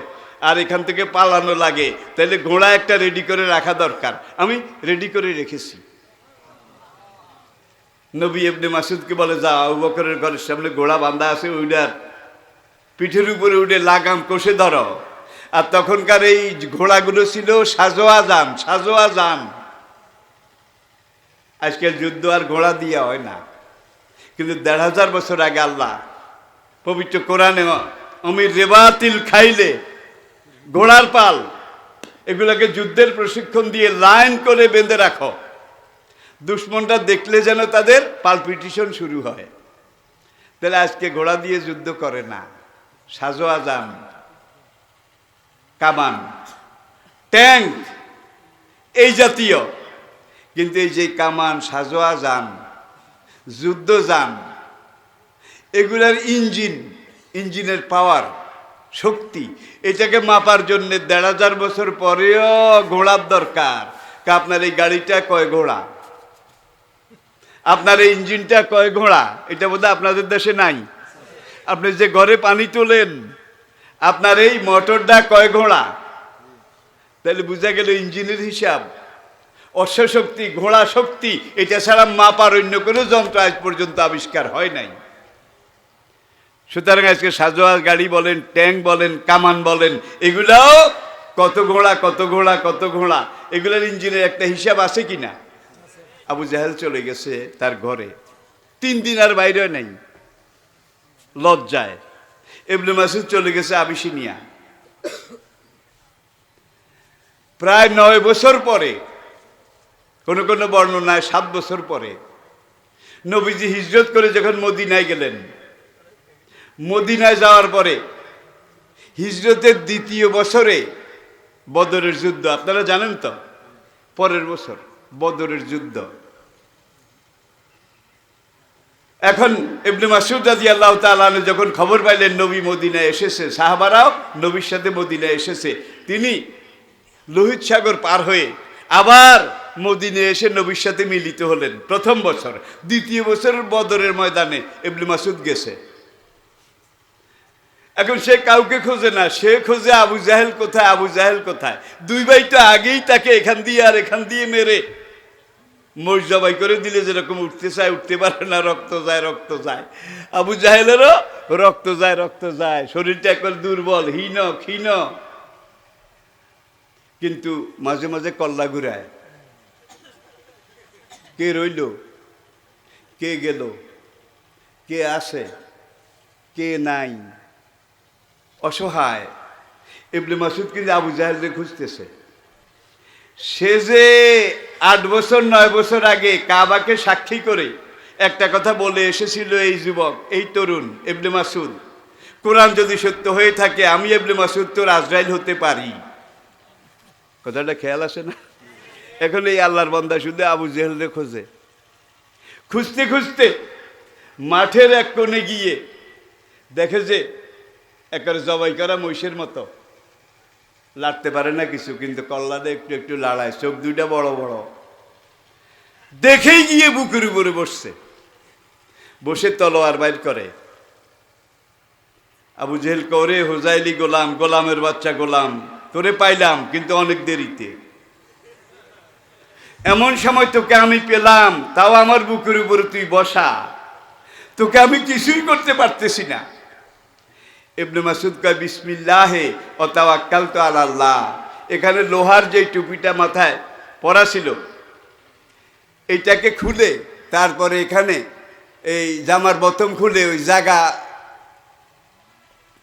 আর এখান থেকে পালানো লাগে, তাহলে ঘোড়া একটা রেডি করে রাখা দরকার। আমি রেডি করে রেখেছি। নবী ইবনে মাসউদকে বলে, যা আবু বকরের ঘরের সামনে ঘোড়া বাঁধা আছে, ওইটার পিঠের উপরে উঠে লাগাম কষে ধরো। আর তখনকার এই ঘোড়াগুলো ছিল সাজোয়া যান। আজকাল যুদ্ধ আর ঘোড়া দিয়া হয় না, কিন্তু ১৫০০ বছর আগে আল্লাহ পবিত্র কোরআনে অমির রেবাতিল খাইলে, ঘোড়ার পাল, এগুলোকে যুদ্ধের প্রশিক্ষণ দিয়ে লাইন করে বেঁধে রাখো, দুশ্মনটা দেখলে যেন তাদের পালপিটিশন শুরু হয়। তাহলে আজকে ঘোড়া দিয়ে যুদ্ধ করে না, সাজোয়া যান, কামান, ট্যাঙ্ক, এই জাতীয়। কিন্তু এই যে কামান, সাজোয়া যান, যুদ্ধ যান, এগুলার ইঞ্জিনের পাওয়ার, শক্তি, এটাকে মাপার জন্য ১৫০০ বছর পরেও ঘোড়ার দরকার। আপনার এই গাড়িটা কয় ঘোড়া, আপনার এই ইঞ্জিনটা কয় ঘোড়া, এটা বোধহয় আপনাদের দেশে নাই। আপনি যে ঘরে পানি তোলেন, আপনার এই মোটরটা কয় ঘোড়া? তাহলে বোঝা গেল ইঞ্জিনের হিসাব, অশ্বশক্তি, ঘোড়া শক্তি, এটা ছাড়া মাপার অন্য কোনো যন্ত্র আজ পর্যন্ত আবিষ্কার হয় নাই। সুতরাং আজকে সাজোয়া গাড়ি বলেন, ট্যাঙ্ক বলেন, কামান বলেন, এগুলাও কত ঘোড়া কত ঘোড়া কত ঘোড়া, এগুলোর ইঞ্জিনের একটা হিসাব আছে কিনা? আবু জাহেল চলে গেছে তার ঘরে, 3 দিন আর বাইরে নেই লজ্জায়। ইবনে মাসউদ চলে গেছে আবিসিনিয়া। প্রায় 9 বছর পরে, কোন কোন বর্ণনায় 7 বছর পরে, নবীজি হিজরত করে যখন মদিনায় গেলেন, মদিনায় যাওয়ার পরে হিজরতের 2য় বছরে বদরের যুদ্ধ, আপনারা জানেন তো, পরের বছর বদরের যুদ্ধ। এখন ইবনে মাসউদ রাদিয়াল্লাহু তাআলা আনহু যখন খবর পাইলেন নবী মদিনায় এসেছে, সাহাবারাও নবীর সাথে মদিনায় এসেছে, তিনি লোহিত সাগর পার হয়ে আবার মদিনায় এসে নবীর সাথে মিলিত হলেন। প্রথম বছর, 2য় বছর বদরের ময়দানে ইবনে মাসউদ গেছে। এখন সে কাউকে খোঁজে না, সে খোঁজে আবু জাহেল কোথায়, আবু জাহেল কোথায়। 2 ভাই তো আগেই তাকে এখান দিয়ে আর এখান দিয়ে মেরে মোষ জবাই করে দিলে যেরকম উঠতে চায় উঠতে পারে না, রক্ত যায় রক্ত যায়। আবু জাহেলেরও রক্ত যায় রক্ত যায়, শরীরটা একবার দুর্বল, হীন ক্ষীণ, কিন্তু মাঝে মাঝে কল্লা ঘুরায়। কে রইল, কে গেল, কে আসে, কে নাই, অসহায়। ইবনে মাসউদ কিন্তু আবু জাহেলকে খুঁজতেছে। সে যে 8 বছর 9 বছর আগে কাবাকে সাক্ষী করে একটা কথা বলে এসেছিল, এই যুবক, এই তরুণ ইবনে মাসউদ, কোরআন যদি সত্য হয়ে থাকে আমি ইবনে মাসউদ তো আজরাইল হতে পারি। কথাটা খেয়াল আসে না? এখন এই আল্লাহর বান্দা শুধু আবু জাহেলকে খোঁজে। খুঁজতে খুঁজতে মাঠের এক কোণে গিয়ে দেখে যে একেবারে জবাই করা মহিষের মতো, লাড়তে পারে না কিছু, কিন্তু কল্লাটা একটু একটু লাড়ায়, চোখ 2টা বড় বড়। দেখেই গিয়ে বুকের উপরে বসছে, বসে তলোয়ার বাইর করে। আবু জাহেল করে, হুজাইলি গোলাম, গোলামের বাচ্চা গোলাম, তোরে পাইলাম কিন্তু অনেক দেরিতে। এমন সময় তোকে আমি পেলাম, তাও আমার বুকের উপরে তুই বসা, তোকে আমি কিছুই করতে পারতেছি না। ইবনে মাসউদ কয় বিসমিল্লাহে ওয়া তাওয়াক্কালতু আলাল্লাহ। এখানে লোহার যে টুপিটা মাথায় পরা ছিল এইটাকে খুলে, তারপরে এখানে এই জামার বোতাম খুলে ওই জায়গা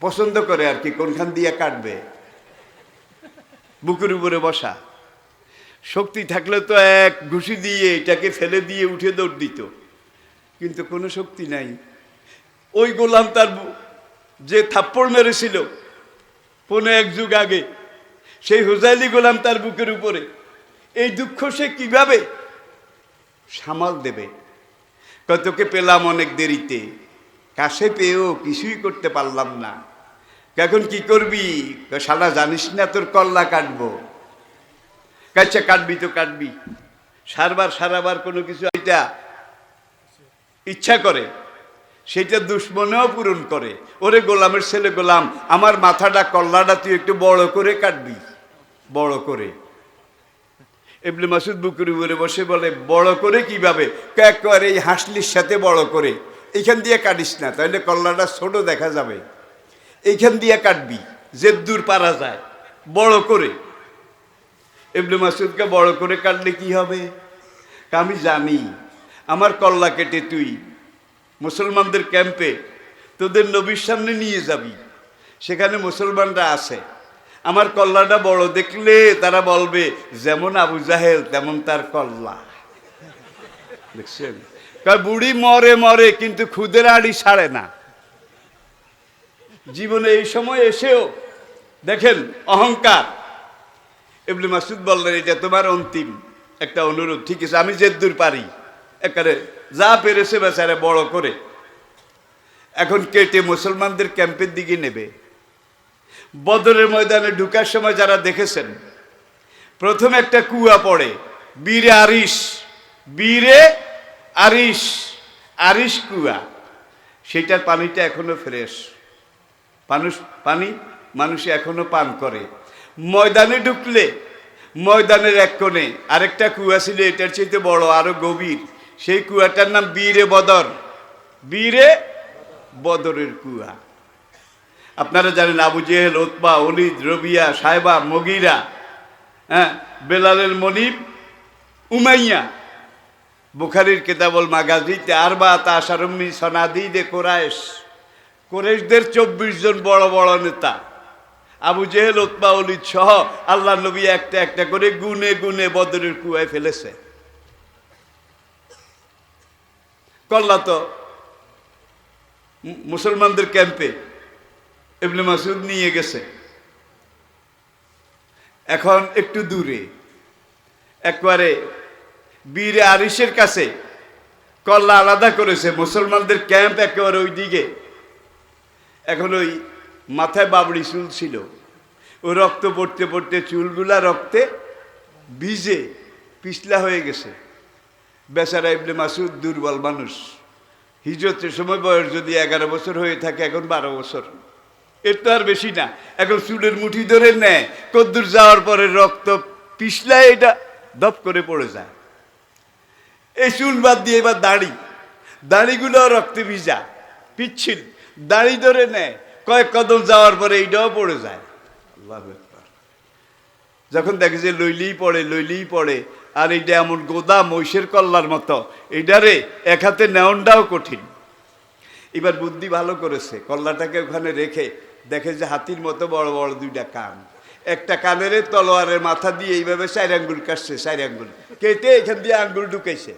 পছন্দ করে আর কি, কোনখান দিয়ে কাটবে, বুকের উপরে বসা। শক্তি থাকলে তো এক ঘুষি দিয়ে এটাকে ফেলে দিয়ে উঠে দৌড় দিত, কিন্তু কোনো শক্তি নাই। ওই গোলাম তার যে থাপ্পড় মেরেছিল 1 যুগ আগে, সেই হুজাইলি গোলাম তার বুকের উপরে, এই দুঃখ সে কিভাবে সামাল দেবে? কতকে পেলাম অনেক দেরিতে, কাছে পেয়েও কিছুই করতে পারলাম না। এখন কি করবি? শালা জানিস না তোর কল্লা কাটবো। কাছে কাটবি তো কাটবি, সারাবার কোনো কিছু এটা ইচ্ছা করে, সেটা দুশ্মনেও পূরণ করে। ওরে গোলামের ছেলে গোলাম, আমার মাথাটা কল্লাটা তুই একটু বড় করে কাটবি, বড় করে। ইবনে মাসউদ বুকের উপরে বসে বলে, বড় করে কিভাবে? একবার এই হাসলির সাথে বড় করে, এইখান দিয়ে কাটিস না, তাহলে কল্লাটা ছোট দেখা যাবে, এইখান দিয়ে কাটবি, যে দূর পারা যায়, বড় করে। ইবনে মাসউদকে বড় করে কাটলে কি হবে? আমি জানি আমার কল্লা কেটে তুই মুসলমানদের ক্যাম্পে তোদের নবীর সামনে নিয়ে যাবি, সেখানে মুসলমানরা আছে, আমার কল্লাটা বড় দেখলে তারা বলবে যেমন আবু জাহেল তেমন তার কল্লা। দেখছেন, বুড়ি মরে মরে কিন্তু খুদের আড়ি ছাড়ে না। জীবনে এই সময় এসেও দেখেন অহংকার। ইবনে মাসউদ বললেন, এটা তোমার অন্তিম একটা অনুরোধ, ঠিক আছে, আমি যেদূর পারি একেবারে যা পেরেছে বেচারে বড় করে এখন কেটে মুসলমানদের ক্যাম্পের দিকে নেবে। বদরের ময়দানে ঢুকার সময় যারা দেখেছেন, প্রথম একটা কুয়া পড়ে, বীরে আরিশ, বীরে আরিশ, আরিশ কুয়া, সেটার পানিটা এখনো ফ্রেশ, মানুষ এখনো পান করে। ময়দানে ঢুকলে ময়দানের এক কোণে আরেকটা কুয়া ছিল, এটার চাইতে বড়, আরো গভীর, সেই কুয়াটার নাম বীরে বদর, বীরে বদরের কুয়া। আপনারা জানেন আবু জেহেল, উতবা, ওলিদ, রবিয়া, সাহেবা, মগিরা, হ্যাঁ, বেলালের মনিব, উমাইয়া। বুখারীর কিতাবুল মাগাজিতে আরবাআত আশারুম মিন সানাদিদে কুরাইশ, কুরাইশদের 24 জন বড় বড় নেতা আবু জেহেল, উতবা, ওলিদ সহ আল্লাহ নবী একটা একটা করে গুনে গুনে বদরের কুয়ায় ফেলেছে। কল্লা তো মুসলমানদের ক্যাম্পে ইবনে মাসউদ নিয়ে গেছে। এখন একটু দূরে একবারে বীর আরিশের কাছে কল্লা আলাদা করেছে, মুসলমানদের ক্যাম্প একেবারে ওই দিকে। এখন ওই মাথায় বাবড়ি চুল ছিল, ওই রক্ত পড়তে পড়তে চুলগুলা রক্তে ভিজে পিছলা হয়ে গেছে। বেচারা ইবনে মাসউদ দুর্বল মানুষ, হিজরতের সময় বয়স যদি 11 বছর হয়ে থাকে, এখন 12 বছর, এর তো আর বেশি না। এখন চুলের মুঠি ধরে নেয়, কদ্দুর যাওয়ার পরে রক্ত পিছলায় এটা দপ করে পড়ে যায়। এই চুল বাদ দিয়ে এবার দাড়িগুলো রক্তে ভিজা পিচ্ছিল, দাড়ি ধরে নেয়, কয়েক কদম যাওয়ার পরে এইটাও পড়ে যায়। আল্লাহু আকবার। যখন দেখে যে লইলেই পড়ে, আর এইটা এমন গোদা মহিষের কল্লার মতো, এইটারে এক হাতে নেওয়াটাও কঠিন। এবার বুদ্ধি ভালো করেছে, কল্লাটাকে ওখানে রেখে দেখে যে হাতির মতো বড় বড় 2টা কান, একটা কানের তলোয়ারের মাথা দিয়ে এইভাবে 4 আঙ্গুল কাটছে, 4 আঙ্গুল কেটে এখান দিয়ে আঙ্গুল ঢুকাইছে।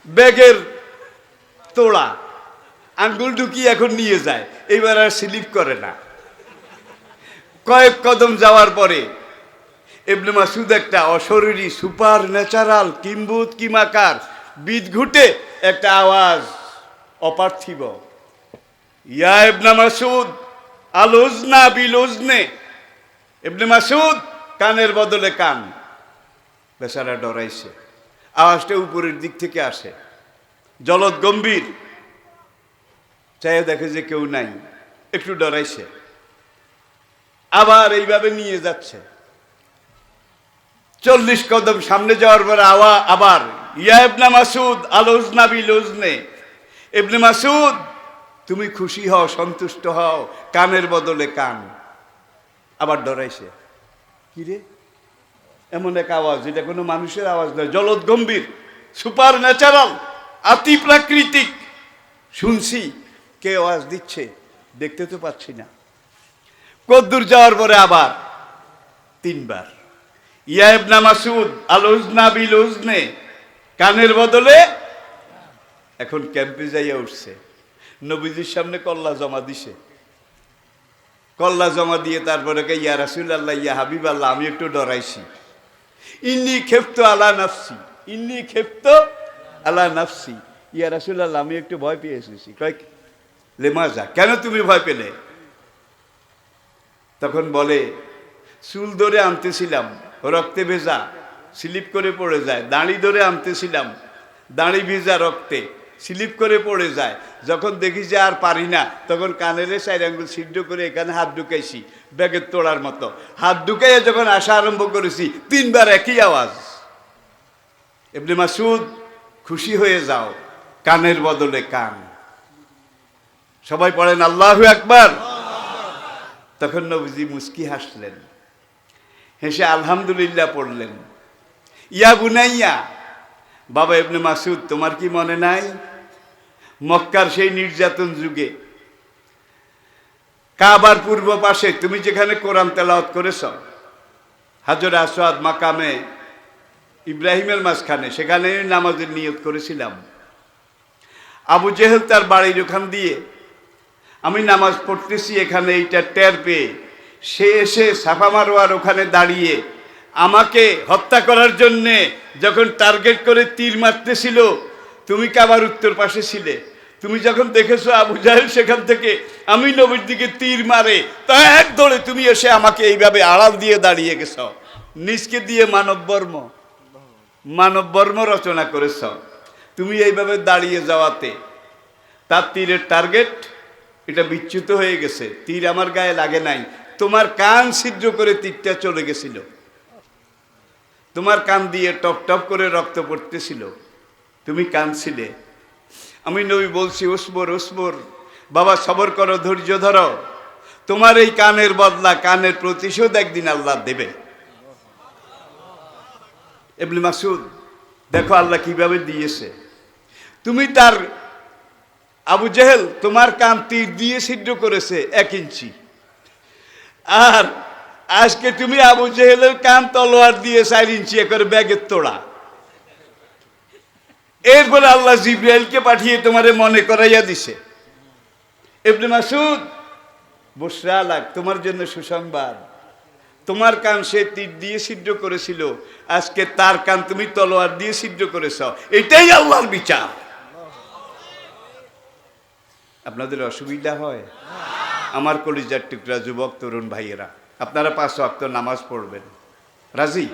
ব্যাগের তোড়া আঙ্গুল ঢুকিয়ে এখন নিয়ে যায়, এইবার আর স্লিপ করে না। কয়েক কদম যাওয়ার পরে ইবনে মাসউদ একটা অশরীরী সুপার ন্যাচারাল কিম্বুত কিমাকার বিদঘুটে একটা আওয়াজ, অপার্থিব, ইয়া ইবনে মাসউদ আলুজনা বিলুজনে। ইবনে মাসউদ, কানের বদলে কান। বেচারা ডরাইছে, আওয়াজটা উপরের দিক থেকে আসে, জলদ গম্ভীর, চাই দেখে যে কেউ নাই, একটু ডরাইছে। আবার এইভাবে নিয়ে যাচ্ছে, 40 কদম সামনে যাওয়ার পরে আবার ইয়া ইবনে মাসউদ আলুজনা বিলুজনে। ইবনে মাসউদ, তুমি খুশি হও, সন্তুষ্ট হও, কানের বদলে কান। আবার ডরাইছে, কিরে এমন এক আওয়াজ, এটা কোনো মানুষের আওয়াজ নয়, জলদ গম্ভীর, সুপার ন্যাচারাল, অতি প্রাকৃতিক। শুনছি কে আওয়াজ দিচ্ছে, দেখতে তো পাচ্ছি না। কদ্দুর যাওয়ার পরে আবার 3 বার ইয়া ইবনে মাসউদ আলুজনা বিলুজনে, কানের বদলে। এখন ক্যাম্পে যাইয়া উঠছে, নবীজির সামনে কল্লা জমা দিছে। কল্লা জমা দিয়ে তারপরে ইয়া রাসূলুল্লাহ, ইয়া হাবিবাল্লাহ, আমি একটু ডরাইছি। ইন্নী খেফতু আলা নাফসি, ইন্নী খেফতু আলা নাফসি। ইয়া রাসূলুল্লাহ, আমি একটু ভয় পেয়ে এসেছি। কয় লেমাজা, কেন তুমি ভয় পেলে? তখন বলে, চুল ধরে আনতেছিলাম, রক্তে ভেজা, স্লিপ করে পড়ে যায়। দাড়ি ধরে আনতেছিলাম, দাড়ি ভেজা, রক্তে স্লিপ করে পড়ে যায়। যখন দেখি যে আর পারি না, তখন কানের 4 আঙ্গুল ছিদ্র করে এখানে হাত ঢুকাইছি, ব্যাগের তোড়ার মতো। হাত ঢুকাইয়া যখন আসা আরম্ভ করেছি, 3 বার একই আওয়াজ। ইবনে মাসউদ, খুশি হয়ে যাও, কানের বদলে কান। সবাই পড়েন আল্লাহু আকবার। তখন নবীজি মুস্কি হাসলেন, হেসে আলহামদুলিল্লাহ পড়লেন। ইয়া বুনাইয়া, বাবা ইবনে মাসউদ, তোমার কি মনে নাই মক্কার সেই নির্যাতন যুগে কাবার পূর্ব পাশে তুমি যেখানে কোরআন তেলাওয়াত করেছ, হাজরে আসওয়াদ মাকামে ইব্রাহিমের মাঝখানে, সেখানে নামাজের নিয়ত করেছিলাম। আবু জেহেল তার বাড়ির ওখান দিয়ে আমি নামাজ পড়তেছি, এখানে এইটা টের পেয়ে সে এসে সাফা মারোয়ার ওখানে দাঁড়িয়ে আমাকে হত্যা করার জন্যে যখন টার্গেট করে তীর মারতেছিল, তুমি কাবার উত্তর পাশে ছিলে। তুমি যখন দেখেছো আবু জাহেল সেখান থেকে আমি নবীর দিকে তীর মারে, তা এক দৌড়ে তুমি এসে আমাকে এইভাবে আড়াল দিয়ে দাঁড়িয়ে গেছ, নিজকে দিয়ে মানব বর্ম রচনা করেছ। তুমি এইভাবে দাঁড়িয়ে যাওয়াতে তার তীরের টার্গেট এটা বিচ্যুত হয়ে গেছে, তীর আমার গায়ে লাগে নাই, তোমার কান ছিদ্র করে তীরটা চলে গেছিল, তোমার কান দিয়ে টপ টপ করে রক্ত পড়তেছিল, তুমি কাঁদছিলে। আমি নবী বলছি, উসবর উসবর, বাবা সবর করো, ধৈর্য ধরো, তোমার এই কানের বদলা, কানের প্রতিশোধ একদিন আল্লাহ দেবে। ইবনে মাসউদ, দেখো আল্লাহ কিভাবে দিয়েছে। তুমি তার, আবু জেহেল তোমার কান তীর দিয়ে ছিদ্র করেছে 1 ইঞ্চি, আর আজকে তুমি আবু জেহেলের কান তলোয়ার দিয়ে 4 ইঞ্চি করে ব্যাগের তোড়া। এরপরে আল্লাহ জিবরাইলকে পাঠিয়ে তোমারে মনে করাইয়া দিছে, ইবনে মাসউদ বুশরা লাক, তোমার জন্য সুসংবাদ, তোমার কান সে তীর দিয়ে ছিদ্র করেছিল, আজকে তার কান তুমি তলোয়ার দিয়ে ছিদ্র করেছ। এটাই আল্লাহর বিচার। আপনাদের অসুবিধা হয়? আমার কলিজার টুকরা যুবক তরুণ ভাইয়েরা, আপনারা 5 ওয়াক্ত নামাজ পড়বেন, রাজি?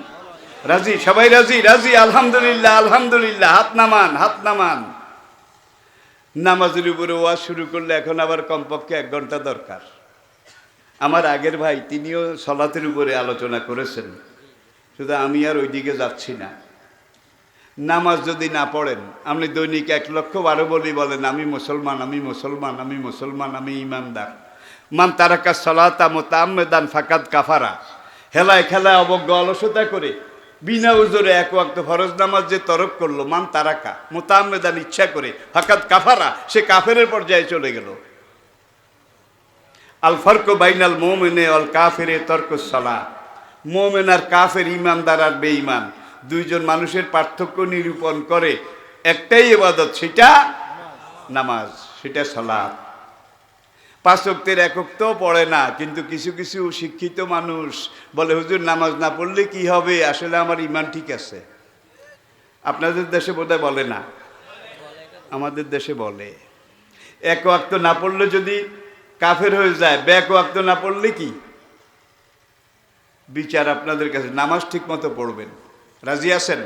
রাজি? সবাই রাজি? রাজি? আলহামদুলিল্লাহ, আলহামদুলিল্লাহ। হাত নামান, হাত নামান। নামাজের উপরে ওয়াজ শুরু করলে এখন আবার কমপক্ষে 1 ঘন্টা দরকার। আমার আগের ভাই তিনিও সলাতের উপরে আলোচনা করেছেন, শুধু আমি আর ওইদিকে যাচ্ছি না। নামাজ যদি না পড়েন, আপনি দৈনিক 1,00,000 বলি বলেন আমি মুসলমান, আমি মুসলমান, আমি মুসলমান, আমি ইমানদার। মান তারাকা সলাতা মুতাআম্মিদান ফাকাদ কাফারা। হেলায় খেলায় অবজ্ঞা অলসতা করে বিনা উজরে 1 ওয়াক্ত ফরজ নামাজ যে তরক করলো, মান তারাকা মুতাআম্মিদান, ইচ্ছা করে, ফাকাদ কাফারা, সে কাফেরের পর্যায়ে চলে গেল। আল ফারকু বাইনাল মুমিনি ওয়াল কাফিরি তারকুস সালাত। মুমিন আর কাফের, ইমানদার আর বেঈমান, দুইজন মানুষের পার্থক্য নিরূপণ করে একটাই ইবাদত, সেটা নামাজ, সেটা সালাত। 5 ওয়াক্তের এককটাও পড়ে না, কিন্তু কিছু কিছু শিক্ষিত মানুষ বলে হুজুর নামাজ না পড়লে কি হবে, আসলে আমার ঈমান ঠিক আছে। আপনাদের দেশে বোধহয় বলে না, আমাদের দেশে বলে। 1 ওয়াক্ত না পড়লে যদি কাফের হয়ে যায়, 1 ওয়াক্ত না পড়লে কি বিচার আপনাদের কাছে? নামাজ ঠিক মতো পড়বেন, রাজি আছেন?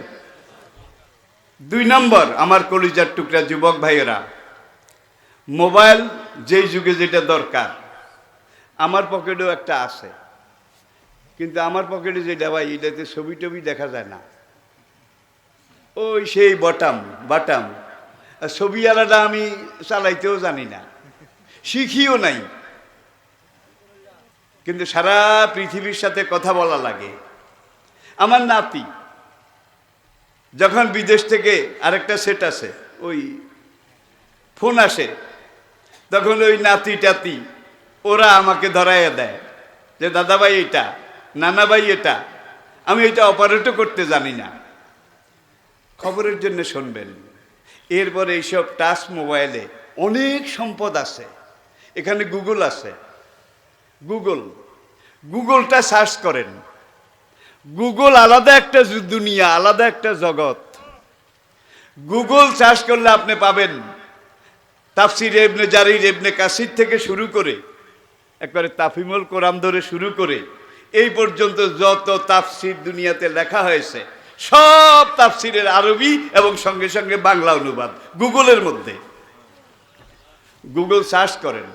2 নম্বর, আমার কলিজার টুকরা যুবক ভাইয়েরা, মোবাইল যেই যুগে যেটা দরকার, আমার পকেটেও একটা আছে, কিন্তু আমার পকেটে যেটা ভাই, এটাতে ছবি টবি দেখা যায় না, ওই সেই বাটাম, আর ছবি আলাদা আমি চালাইতেও জানি না, শিখিও নাই, কিন্তু সারা পৃথিবীর সাথে কথা বলা লাগে। আমার নাতি যখন বিদেশ থেকে আরেকটা সেট আছে, ওই ফোন আসে, তখন ওই নাতি টাতি ওরা আমাকে ধরাইয়া দেয় যে দাদা ভাই এটা, নানা ভাই এটা, আমি এটা অপারেটও করতে জানি না। খবরের জন্য শুনবেন। এরপরে এইসব টাচ মোবাইলে অনেক সম্পদ আছে, এখানে গুগল আছে, গুগলটা সার্চ করেন। গুগল আলাদা একটা দুনিয়া, আলাদা একটা জগৎ। গুগল সার্চ করলে আপনি পাবেন তাফসির ইবনে জারির, ইবনে কাসির থেকে শুরু করে একবারে তাফিমুল কোরআন ধরে শুরু করে এই পর্যন্ত যত তাফসির দুনিয়াতে লেখা হয়েছে, সব তাফসিরের আরবি এবং সঙ্গে সঙ্গে বাংলা অনুবাদ গুগলের মধ্যে। গুগল সার্চ করেন,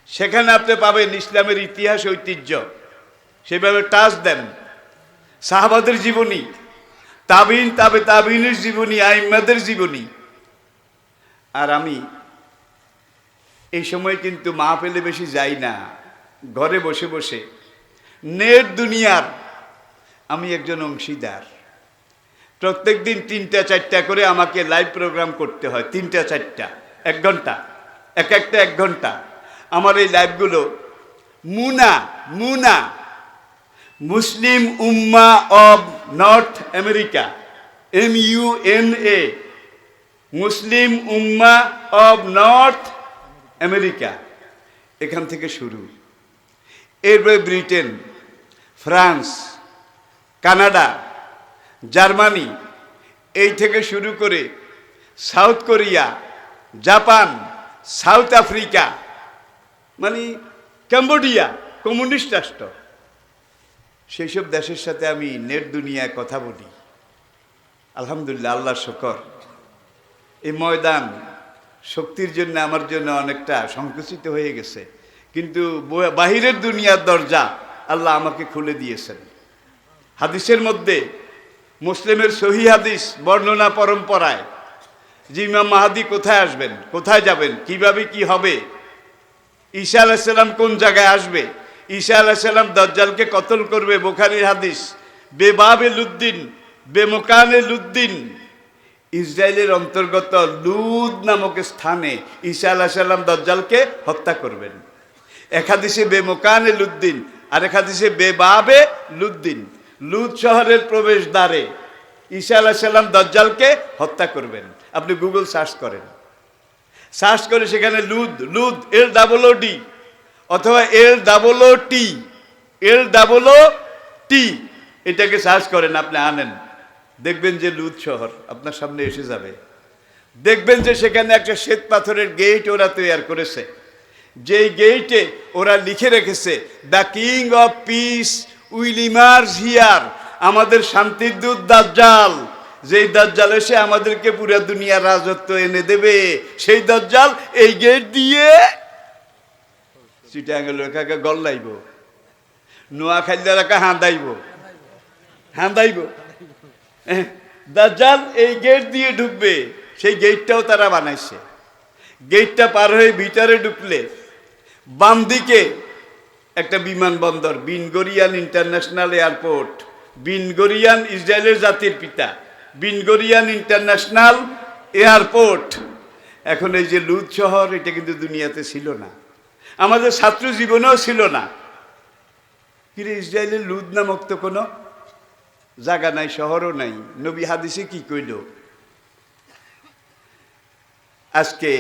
সেখানে আপনি পাবেন ইসলামের ইতিহাস, ঐতিহ্য, সেভাবে টাচ দেন, সাহাবাদের জীবনী, তাবিন, তাবিনের জীবনী, আইম্মাদের জীবনী। আর আমি এই সময় কিন্তু মাহফিলে বেশি যাই না, ঘরে বসে বসে নেট দুনিয়ার আমি একজন অংশীদার। প্রত্যেক দিন 3টা-4টা করে আমাকে লাইভ প্রোগ্রাম করতে হয়, 3টা-4টা, 1 ঘন্টা, একটা 1 ঘন্টা। আমার এই লাইভগুলো MUNA Muslim Ummah of North America, MUNA, Muslim Ummah of North America, এখান থেকে শুরু। এরপরে ব্রিটেন, ফ্রান্স, কানাডা, জার্মানি, এই থেকে শুরু করে south Korea, Japan, south Africa, মানে কম্বোডিয়া, কমিউনিস্ট রাষ্ট্র, সেই সব দেশের সাথে আমি নেট দুনিয়ায় কথা বলি। আলহামদুলিল্লাহ, আল্লাহর শুকর। এই ময়দান শক্তির জন্য আমার জন্য অনেকটা সংকুচিত হয়ে গেছে, কিন্তু বাহিরের দুনিয়ার দরজা আল্লাহ আমাকে খুলে দিয়েছেন। হাদিসের মধ্যে, মুসলিমের সহিহ হাদিস বর্ণনা পরম্পরায় যে ইমাম মাহাদি কোথায় আসবেন, কোথায় যাবেন, কিভাবে কি হবে, ঈসা আলাইহিস সালাম কোন জায়গায় আসবে, ঈসা আলাইহিস সালাম দাজ্জালকে কতল করবে। বুখারীর হাদিস, বেবাবে লুদ্দিন বেমকানে লুদ্দিন, ইসরায়েলের অন্তর্গত লুদ নামক স্থানে ঈসা আলাইহিস সালাম দাজ্জালকে হত্যা করবেন। এক হাদিসে বেমকানে লুদ্দিন, আর এক হাদিসে বেবাবে লুদ্দিন, লুদ শহরের প্রবেশ দ্বারে ঈসা আলাইহিস সালাম দাজ্জালকে হত্যা করবেন। আপনি গুগল সার্চ করেন, সার্চ করে সেখানে লুদ, লুদ LOOD অথবা LOOT এটাকে সার্চ করেন, আপনি আনেন, দেখবেন যে লুদ শহর আপনার সামনে এসে যাবে। দেখবেন যে সেখানে একটা শ্বেত পাথরের গেট ওরা তৈরি করেছে, যেই গেটে ওরা লিখে রেখেছে, the king of piece will emerge here, আমাদের শান্তির দূত দাজ্জাল, যেই দাজ্জাল এসে আমাদেরকে পুরো দুনিয়ার রাজত্ব এনে দেবে, সেই দাজ্জাল এই গেট দিয়ে চিটাঙ্গের লোকাকে গল্লাইব, নোয়াখালীর এলাকা হাঁদাইব, দাজ্জাল এই গেট দিয়ে ঢুকবে। সেই গেটটাও তারা বানাইছে। গেটটা পার হয়ে ভিতরে ঢুকলে বাম দিকে একটা বিমানবন্দর, বিন গরিয়ান ইন্টারন্যাশনাল এয়ারপোর্ট। বিন গরিয়ান ইসরায়েলের জাতির পিতা, বিন গরিয়ান ইন্টারন্যাশনাল এয়ারপোর্ট। এখন এই যে লুদ শহর, এটা কিন্তু দুনিয়াতে ছিল না, আমাদের ছাত্র জীবনেও ছিল না। কিন্তু ইসরায়েলের লুদ নামক তো কোনো জায়গা নাই, শহরও নাই। নবী হাদিসে কি কইল? আজকে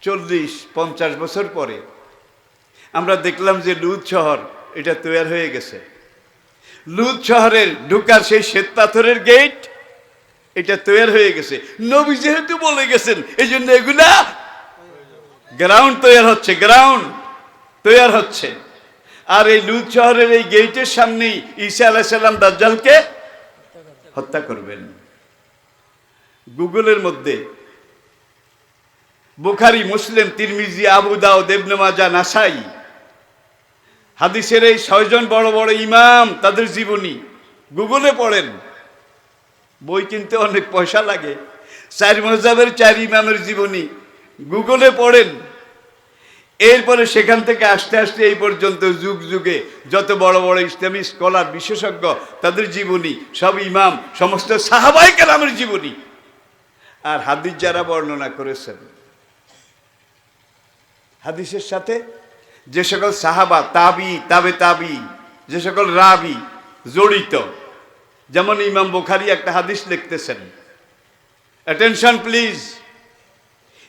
40-50 বছর পরে আমরা দেখলাম যে লুদ শহর এটা তৈরি হয়ে গেছে। লুদ শহরের ঢুকার সেই শ্বেত পাথরের গেট এটা তৈরি হয়ে গেছে। নবী যেহেতু বলে গেছেন, এই জন্য এগুলা গ্রাউন্ড তৈরি হচ্ছে, গ্রাউন্ড তৈরি হচ্ছে। আর এই লুদ শহরের এই গেটের সামনেই ঈসা আলাইহিস সালাম দাজ্জালকে হত্যা করবেন। গুগলের মধ্যে বুখারী, মুসলিম, তিরমিজি, আবু দাউদ, ইবনে মাজাহ, নাসাই হাদিসের এই 6 জন বড় বড় ইমাম, তাদের জীবনী গুগলে পড়েন। বই কিনতে অনেক পয়সা লাগে। 4 মাযহাবের 4 ইমামের জীবনী গুগলে পড়েন। এরপরে সেখান থেকে আস্তে আস্তে এই পর্যন্ত যুগ যুগে যত বড় বড় ইসলামী স্কলার, বিশেষজ্ঞ, তাদের জীবনী, সব ইমাম, সমস্ত সাহাবায়ে কেরামের জীবনী, আর হাদিস যারা বর্ণনা করেছেন, হাদিসের সাথে যে সকল সাহাবা, তাবি, তাবে তাবি, যে সকল রাবি জড়িত, যেমন ইমাম বুখারী একটা হাদিস লিখতেছেন, অ্যাটেনশন প্লিজ,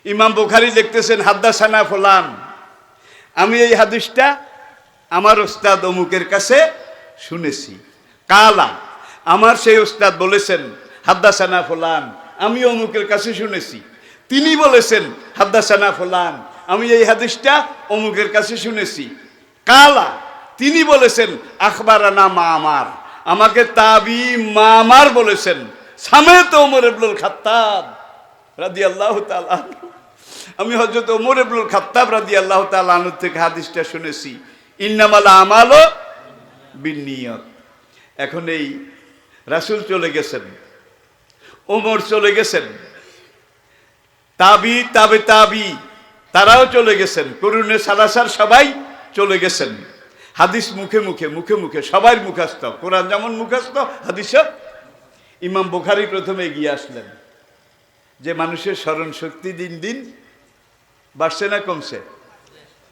ইমাম বুখারী লিখতেছেন, হাদ্দাসানা ফুলান, আমি এই হাদিসটা আমার ওস্তাদ অমুকের কাছে শুনেছি। কালা, আমার সেই ওস্তাদ বলেছেন, হাদ্দাসানা ফুলান, আমি অমুকের কাছে শুনেছি। তিনি বলেছেন, হাদ্দাসানা ফুলান, আমি এই হাদিসটা অমুকের কাছে শুনেছি। কালা, তিনি বলেছেন, আখবারানা মামার, আমাকে তাবি মামার বলেছেন, সামেত ওমর ইবনুল খাত্তাব রাদিয়াল্লাহু তাআলা আনহু, আমি হযরত ওমর ইবনুল খাত্তাব রাদিয়াল্লাহু তাআলা আনহু থেকে হাদিসটা শুনেছি, ইন্নামাল আমালু বিন্নিয়াত। এখন এই রাসূল চলে গেছেন, ওমর চলে গেছেন, তাবি, তাবে তাবি তারাও চলে গেছেন, কুরুনে সালাসার সবাই চলে গেছেন। হাদিস মুখে মুখে, মুখে মুখে, সবার মুখস্থ, কোরআন যেমন মুখস্থ, হাদিসও। ইমাম বুখারী প্রথমে এগিয়ে আসলেন, যে মানুষের স্মরণ শক্তি দিন দিন বাড়ছে না কমছে,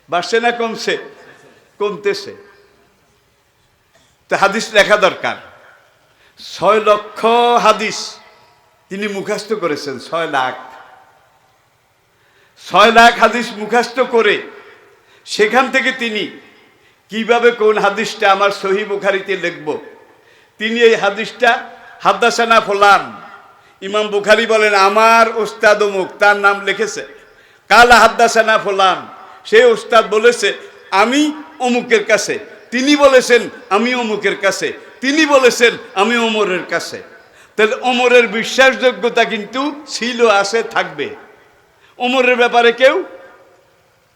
বাড়ছে না কমছে, কমতেছে। তো হাদিস লেখা দরকার। 6 লক্ষ হাদিস তিনি মুখস্থ করেছেন, 6 লাখ, 6 লাখ হাদিস মুখস্থ করে সেখান থেকে তিনি কিভাবে কোন হাদিসটা আমার সহিহ বুখারীতে লিখব, তিনি এই হাদিসটা হাদ্দাসানা ফুলান, ইমাম বুখারী বলেন আমার ওস্তাদ অমুক, তার নাম লিখেছে, কালা হাদ্দাসানা ফুলান, সেই ওস্তাদ বলেছে আমি অমুকের কাছে, তিনি বলেছেন আমি অমুকের কাছে, তিনি বলেছেন আমি ওমরের কাছে। তাহলে ওমরের বিশ্বাসযোগ্যতা কিন্তু ছিল, আছে, থাকবে। ওমরের ব্যাপারে কেউ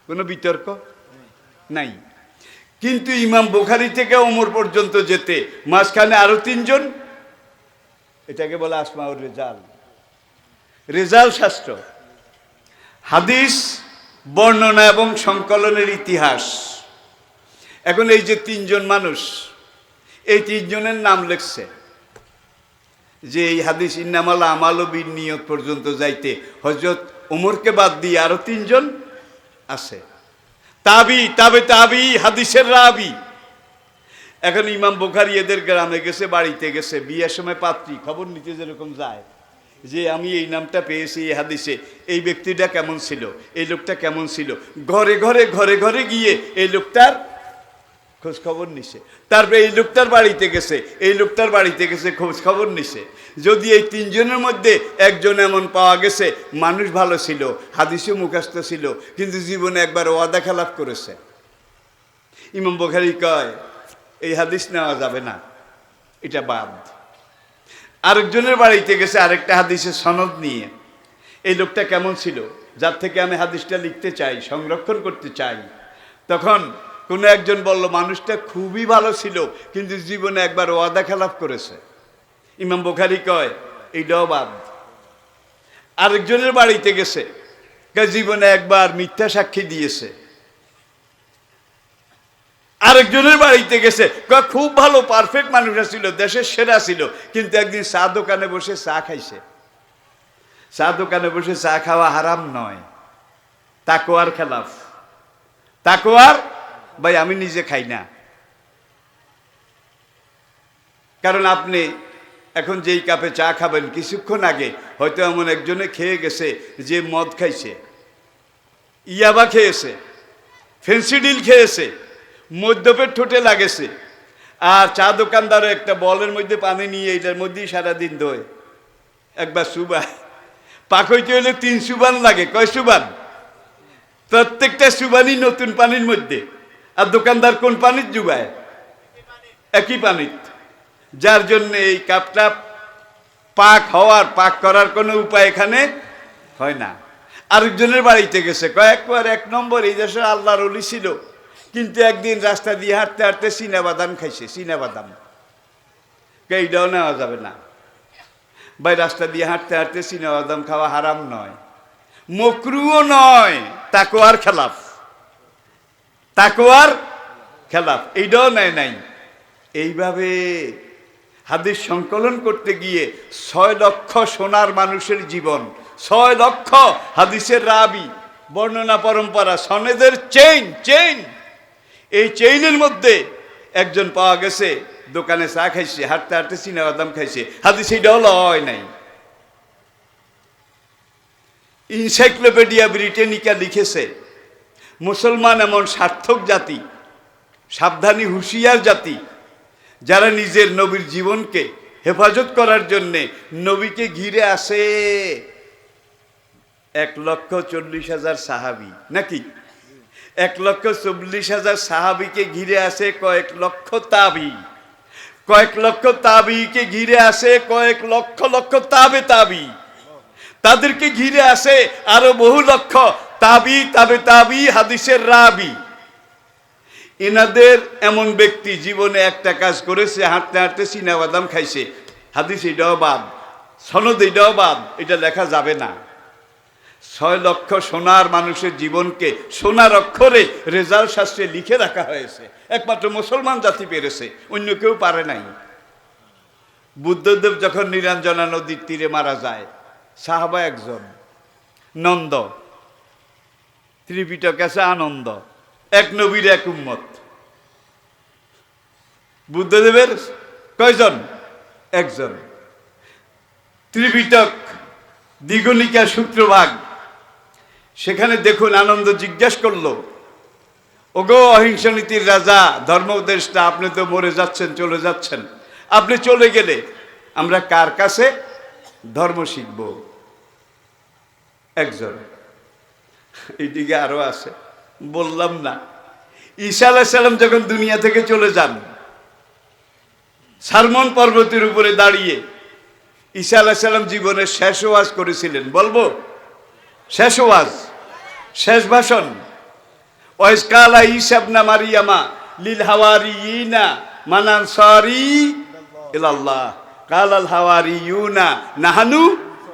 কোনো বিতর্ক নাই। কিন্তু ইমাম বুখারী থেকে ওমর পর্যন্ত যেতে মাঝখানে আরো 3 জন, এটাকে বলে আসমাউর রিজাল। রেজাল শাস্ত্র, হাদিস বর্ণনা এবং সংকলনের ইতিহাস। এখন এই যে তিনজন মানুষ, এই তিনজনের নাম লিখছে যে এই হাদিস ইন্নামাল আমাল বিন নিয়ত পর্যন্ত যাইতে হযরত ওমরকে বাদ দিয়ে আরো তিনজন আছে তাবি, তাবে তাবি, হাদিসের রাবি। এখন ইমাম বুখারী এদের গ্রামে গেছে, বাড়িতে গেছে, বিয়ের সময় পাত্রী খবর নিতে যেরকম যায় যে আমি এই নামটা পেয়েছি এই হাদিসে, এই ব্যক্তিটা কেমন ছিল, এই লোকটা কেমন ছিল, ঘরে ঘরে ঘরে ঘরে গিয়ে এই লোকটার খোঁজ খবর নিছে। তারপরে এই লোকটার বাড়িতে গেছে, এই লোকটার বাড়িতে গেছে, খোঁজ খবর নিছে। যদি এই তিনজনের মধ্যে একজন এমন পাওয়া গেছে মানুষ ভালো ছিল, হাদিসে মুখস্থ ছিল, কিন্তু জীবনে একবার ওয়াদা খেলাপ করেছে, ইমাম বুখারী কয় এই হাদিস নেওয়া যাবে না, এটা বাদ। আরেকজনের বাড়িতে গেছে আরেকটা হাদিসের সনদ নিয়ে, এই লোকটা কেমন ছিল, যার থেকে আমি হাদিসটা লিখতে চাই, সংরক্ষণ করতে চাই। তখন কোনো একজন বলল মানুষটা খুবই ভালো ছিল, কিন্তু জীবনে একবার ওয়াদা খেলাপ করেছে। ইমাম বুখারী কয় এইটাও বাদ। আরেকজনের বাড়িতে গেছে, জীবনে একবার মিথ্যা সাক্ষী দিয়েছে। আরেকজনের বাড়িতে গেছে, খুব ভালো পারফেক্ট মানুষ ছিল, দেশের সেরা ছিল, কিন্তু একদিন চা দোকানে বসে চা খাইছে। চা দোকানে বসে চা খাওয়া হারাম নয়, তাকওয়ার খেলাফ। তাকওয়ার ভাই আমি নিজে খাই না, কারণ আপনি এখন যেই কাপে চা খাবেন কিছুক্ষণ আগে হয়তো এমন একজনে খেয়ে গেছে যে মদ খাইছে, ইয়াবা খেয়েছে, ফেন্সিডিল খেয়েছে, মদ্যপের ঠোঁটে লাগেছে, আর চা দোকানদারও একটা বলের মধ্যে পানি নিয়ে এটার মধ্যেই সারাদিন ধোয়। একবার সুবান পাক হইতে হলে 3 সুবান লাগে। কয় সুবান? প্রত্যেকটা সুবানই নতুন পানির মধ্যে। আর দোকানদার কোন পানির জুবায়? একই পানির। যার জন্য এই কাপটা পাক করার কোনো উপায় এখানে হয় না। আরেকজনের বাড়িতে গেছে, কয়েকবার 1 নম্বর এই দেশের আল্লাহর ওলি ছিল, কিন্তু একদিন রাস্তা দিয়ে হাঁটতে হাঁটতে চীনাবাদাম খাইছে। চীনাবাদাম এইটাও নেওয়া যাবে না ভাই, রাস্তা দিয়ে হাঁটতে হাঁটতে চীনাবাদাম খাওয়া হারাম নয়, মকরুও নয়, তাকওয়ার খেলাফ। তাকওয়ার খেলাফ, এইটাও নেয় নাই। এইভাবে হাদিস সংকলন করতে গিয়ে 6 লক্ষ সোনার মানুষের জীবন, 6 লক্ষ হাদিসের রাবি, বর্ণনা পরম্পরা, সনদের চেইন। এই চেইনের মধ্যে একজন পাওয়া গেছে দোকানে চা খাইছে, হাঁটতে হাঁটতে চীনাবাদাম খাইছে, হাদিস এইটাও লয় নাই। ইনসাইক্লোপিডিয়া ব্রিটানিকা লিখেছে মুসলমান এমন সার্থক জাতি, সাবধানী হুঁশিয়ার জাতি, যারা নিজের নবীর জীবনকে হেফাজত করার জন্যে নবীকে ঘিরে আসে 1,40,000 সাহাবি, নাকি 1,40,000 সাহাবিকে ঘিরে আসে কয়েক লক্ষ তাবি, কয়েক লক্ষ তাবিকে ঘিরে আসে কয়েক লক্ষ লক্ষ তাবি, তাদেরকে ঘিরে আসে আরো বহু লক্ষ তাবি হাদিসের রাবি। এনাদের এমন ব্যক্তি জীবনে একটা কাজ করেছে, হাঁটতে হাঁটতে চীনাবাদাম খাইছে, হাদিস এটাও বাদ, সনদ এটাও বাদ, এটা লেখা যাবে না। 6 লক্ষ সোনার মানুষের জীবনকে সোনার অক্ষরে রেজাল্ট শাস্ত্রে লিখে রাখা হয়েছে। একমাত্র মুসলমান জাতি পেরেছে, অন্য কেউ পারে নাই। বুদ্ধদেব যখন নিরঞ্জনা নদীর তীরে মারা যায়, সাহাবা একজন নন্দ, ত্রিপিটক আছে আনন্দ, এক নবীর এক উম্মত। বুদ্ধদেবের কয়জন? একজন। ত্রিপিটক দ্বিগুণিকা সূত্রভাগ, সেখানে দেখুন আনন্দ জিজ্ঞেস করলো, ওগো অহিংস নীতির রাজা, ধর্ম উপদেষ্টা, আপনি তো মরে যাচ্ছেন, চলে যাচ্ছেন, আপনি চলে গেলে আমরা কার কাছে ধর্ম শিখব? একজন। এইদিকে আরো আছে, বললাম না। ঈসা আলাইহিস সালাম যখন দুনিয়া থেকে চলে যান, সারমন পর্বতের উপরে দাঁড়িয়ে ঈসা আলাইহিস সালাম জীবনের শেষ ওয়াজ করেছিলেন। বলবো শেষ ওয়াজ, শেষ ভাষণ। ওয়াইজ কালা ঈসা ইবনে মারইয়ামা লিল হাওয়ারিয়িনা মান আনসারি ইলাল্লাহ, কালাল হাওয়ারিয়ুনা নাহানু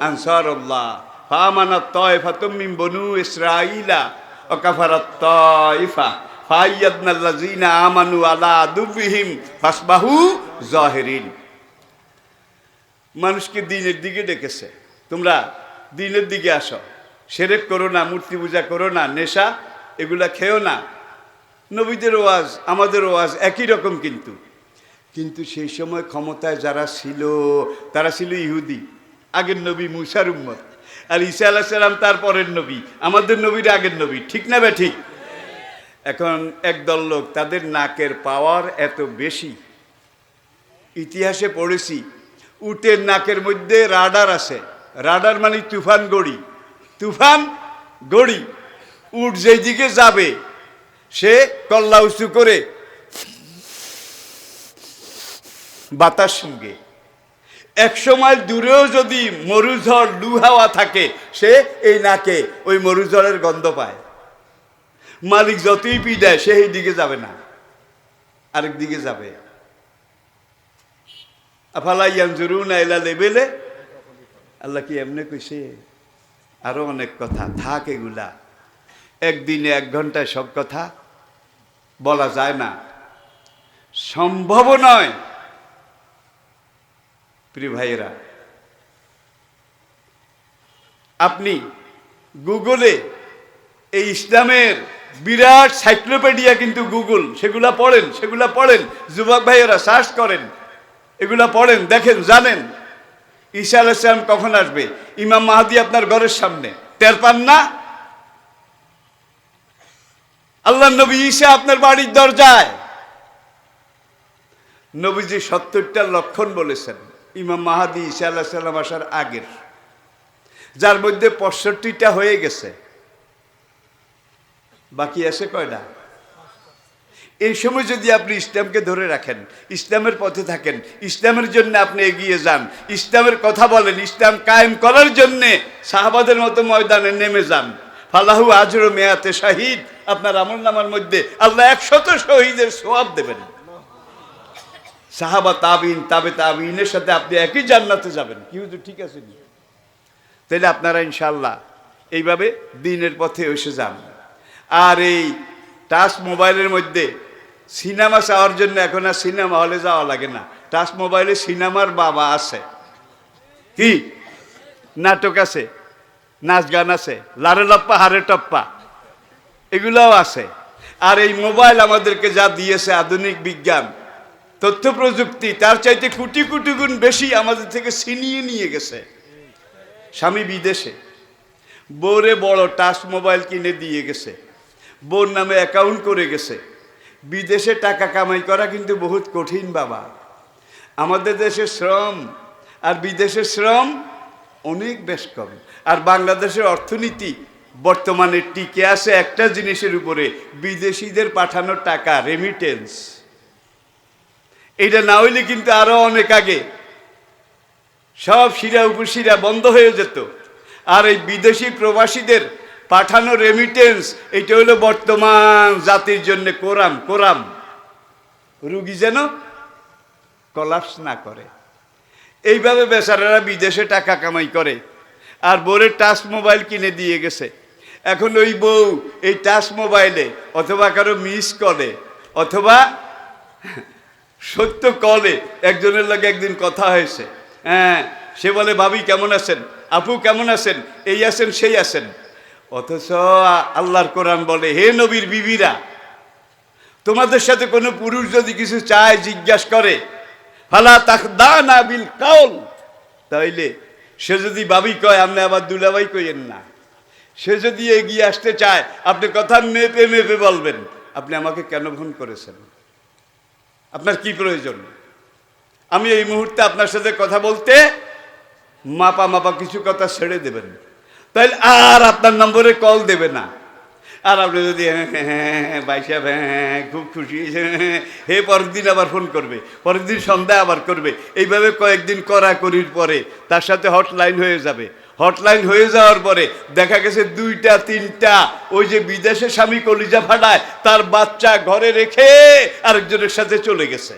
আনসারুল্লাহ ফামানাত তায়ফাতুম মিন বনু ইসরাঈলা ওয়া কাফারাত তায়ফা ফায়াদনাল্লাযিনা আমানু আলা আদুবিহিম ফাসবাহু জাহিরিন। মানুষকে দিনের দিকে ডেকেছে, তোমরা দিনের দিকে আসো, শিরক করো না, মূর্তি পূজা করো না, নেশা এগুলা খেও না। নবীদের ওয়াজ আমাদের ওয়াজ একই রকম, কিন্তু সেই সময় ক্ষমতায় যারা ছিল তারা ছিল ইহুদি, আগের নবী মুসার উম্মত, আর ঈসা আলাইহিস সালাম তার পরের নবী, আমাদের নবীর আগের নবী, ঠিক না ঠিক? এখন একদল লোক, তাদের নাকের পাওয়ার এত বেশি, ইতিহাসে পড়েছি উটের নাকের মধ্যে রাডার আছে। রাডার মানে তুফান গড়ি। উট যেই দিকে যাবে সে কল্লা উঁচু করে বাতাস সঙ্গে 100 মাইল দূরেও যদি মরুঝড় লু হাওয়া থাকে, সে এই নাকে ওই মরুঝড়ের গন্ধ পায়। মালিক যতই পিডায় সে এই দিকে যাবে না, আরেক দিকে যাবে। আফালা ইয়ানজুরুনা ইলা লেবেলে, আল্লাহ কি এমনি কইছে? আরো অনেক কথা থাক, এগুলা একদিনে 1 ঘন্টায় সব কথা বলা যায় না, সম্ভব নয়। প্রিয় ভাইয়েরা, আপনি গুগলে এই ইসলামের বিরাট সাইক্লোপিডিয়া কিন্তু গুগল, সেগুলা পড়েন, যুবক ভাইয়েরা সার্চ করেন, এগুলা পড়েন, দেখেন, জানেন ঈসা আলাইহিস সালাম কখন আসবে। ইমাম মাহদী আপনার ঘরের সামনে, টের পান না? আল্লাহর নবী ঈসা আপনার বাড়ির দরজায়। নবীজি 70টা লক্ষণ বলেছেন ইমাম মাহদী ঈসা আলাইহিস সালাম আসার আগের, যার মধ্যে 65টা হয়ে গেছে, বাকি আছে কয়টা? এই সময় যদি আপনি ইসলামকে ধরে রাখেন, ইসলামের পথে থাকেন, ইসলামের জন্য আপনি এগিয়ে যান, ইসলামের কথা বলেন, ইসলাম কায়েম করার জন্যে সাহাবাদের মতো ময়দানে নেমে যান, ফালাহু আজরু মিয়াতে শাহিদ, আপনার আমলনামার মধ্যে আল্লাহ 100 শহীদের সওয়াব দেবেন। সাহাবা, তাবিন, তাবে তাবিনের সাথে আপনি একই জান্নাতে যাবেন। কি হুজুর ঠিক আছে? তাহলে আপনারা ইনশাআল্লাহ এইভাবে দ্বীনের পথে এসে যান। আর এই টাচ মোবাইলের মধ্যে সিনেমা চাওয়ার জন্য এখন আর সিনেমা হলে যাওয়া লাগে না। টাচ মোবাইলে সিনেমার বাবা আছে, কি নাটক আছে, নাচ গান আছে, লারে লপ্পা হারে টপ্পা, এগুলাও আছে। আর এই মোবাইল আমাদেরকে যা দিয়েছে আধুনিক বিজ্ঞান, তথ্য প্রযুক্তি, তার চাইতে কোটি কোটি গুণ বেশি আমাদের থেকে ছিনিয়ে নিয়ে গেছে। স্বামী বিদেশে, বউরে বড় টাচ মোবাইল কিনে দিয়ে গেছে, বোন নামে অ্যাকাউন্ট করে গেছে। বিদেশে টাকা কামাই করা কিন্তু বহুত কঠিন বাবা। আমাদের দেশের শ্রম আর বিদেশের শ্রম অনেক বেশ কম। আর বাংলাদেশের অর্থনীতি বর্তমানে টিকে আছে একটা জিনিসের উপরে, বিদেশিদের পাঠানো টাকা, রেমিটেন্স। এটা না হইলে কিন্তু আরো অনেক আগে সব শিরা উপশিরা বন্ধ হয়ে যেত। আর এই বিদেশি প্রবাসীদের পাঠানো রেমিটেন্স, এটা হলো বর্তমান জাতির জন্য কোরাম। রুগী যেন কলাপস না করে, এইভাবে বেচারারা বিদেশে টাকা কামাই করে। আর বোরের টাচ মোবাইল কিনে দিয়ে গেছে। এখন ওই বউ এই টাচ মোবাইলে অথবা কারো মিস কলে অথবা সত্য কলে একজনের লাগে একদিন কথা হয়েছে, হ্যাঁ, সে বলে ভাবি কেমন আছেন, আপু কেমন আছেন, এই আছেন সেই আছেন। অথচ আল্লাহর কোরআন বলে, হে নবীর বিবিরা, তোমাদের সাথে কোনো পুরুষ যদি কিছু চায়, জিজ্ঞাসা করে, ফালা তাখদানা বিল কাউল, তাইলে সে যদি ভাবি কয়, আপনি আবার দুলাভাই কইেন না। সে যদি এগিয়ে আসতে চায়, আপনি কথা মেপে মেপে বলবেন, আপনি আমাকে কেন ফোন করেছেন, আপনার কি প্রয়োজন, আমি এই মুহূর্তে আপনার সাথে কথা বলতে মাপা কিছু কথা ছেড়ে দেবেন, তাইলে আর আপনার নম্বরে কল দেবে না। আর আপনি যদি ভাই সাহেব খুব খুশি, হে পরের দিন আবার ফোন করবে, পরের দিন সন্ধ্যায় আবার করবে, এইভাবে কয়েকদিন করাকরির পরে তার সাথে হটলাইন হয়ে যাবে। হটলাইন হয়ে যাওয়ার পরে দেখা গেছে 2টা 3টা ওই যে বিদেশে স্বামী কলিজা ফাটায় তার বাচ্চা ঘরে রেখে আরেকজনের সাথে চলে গেছে।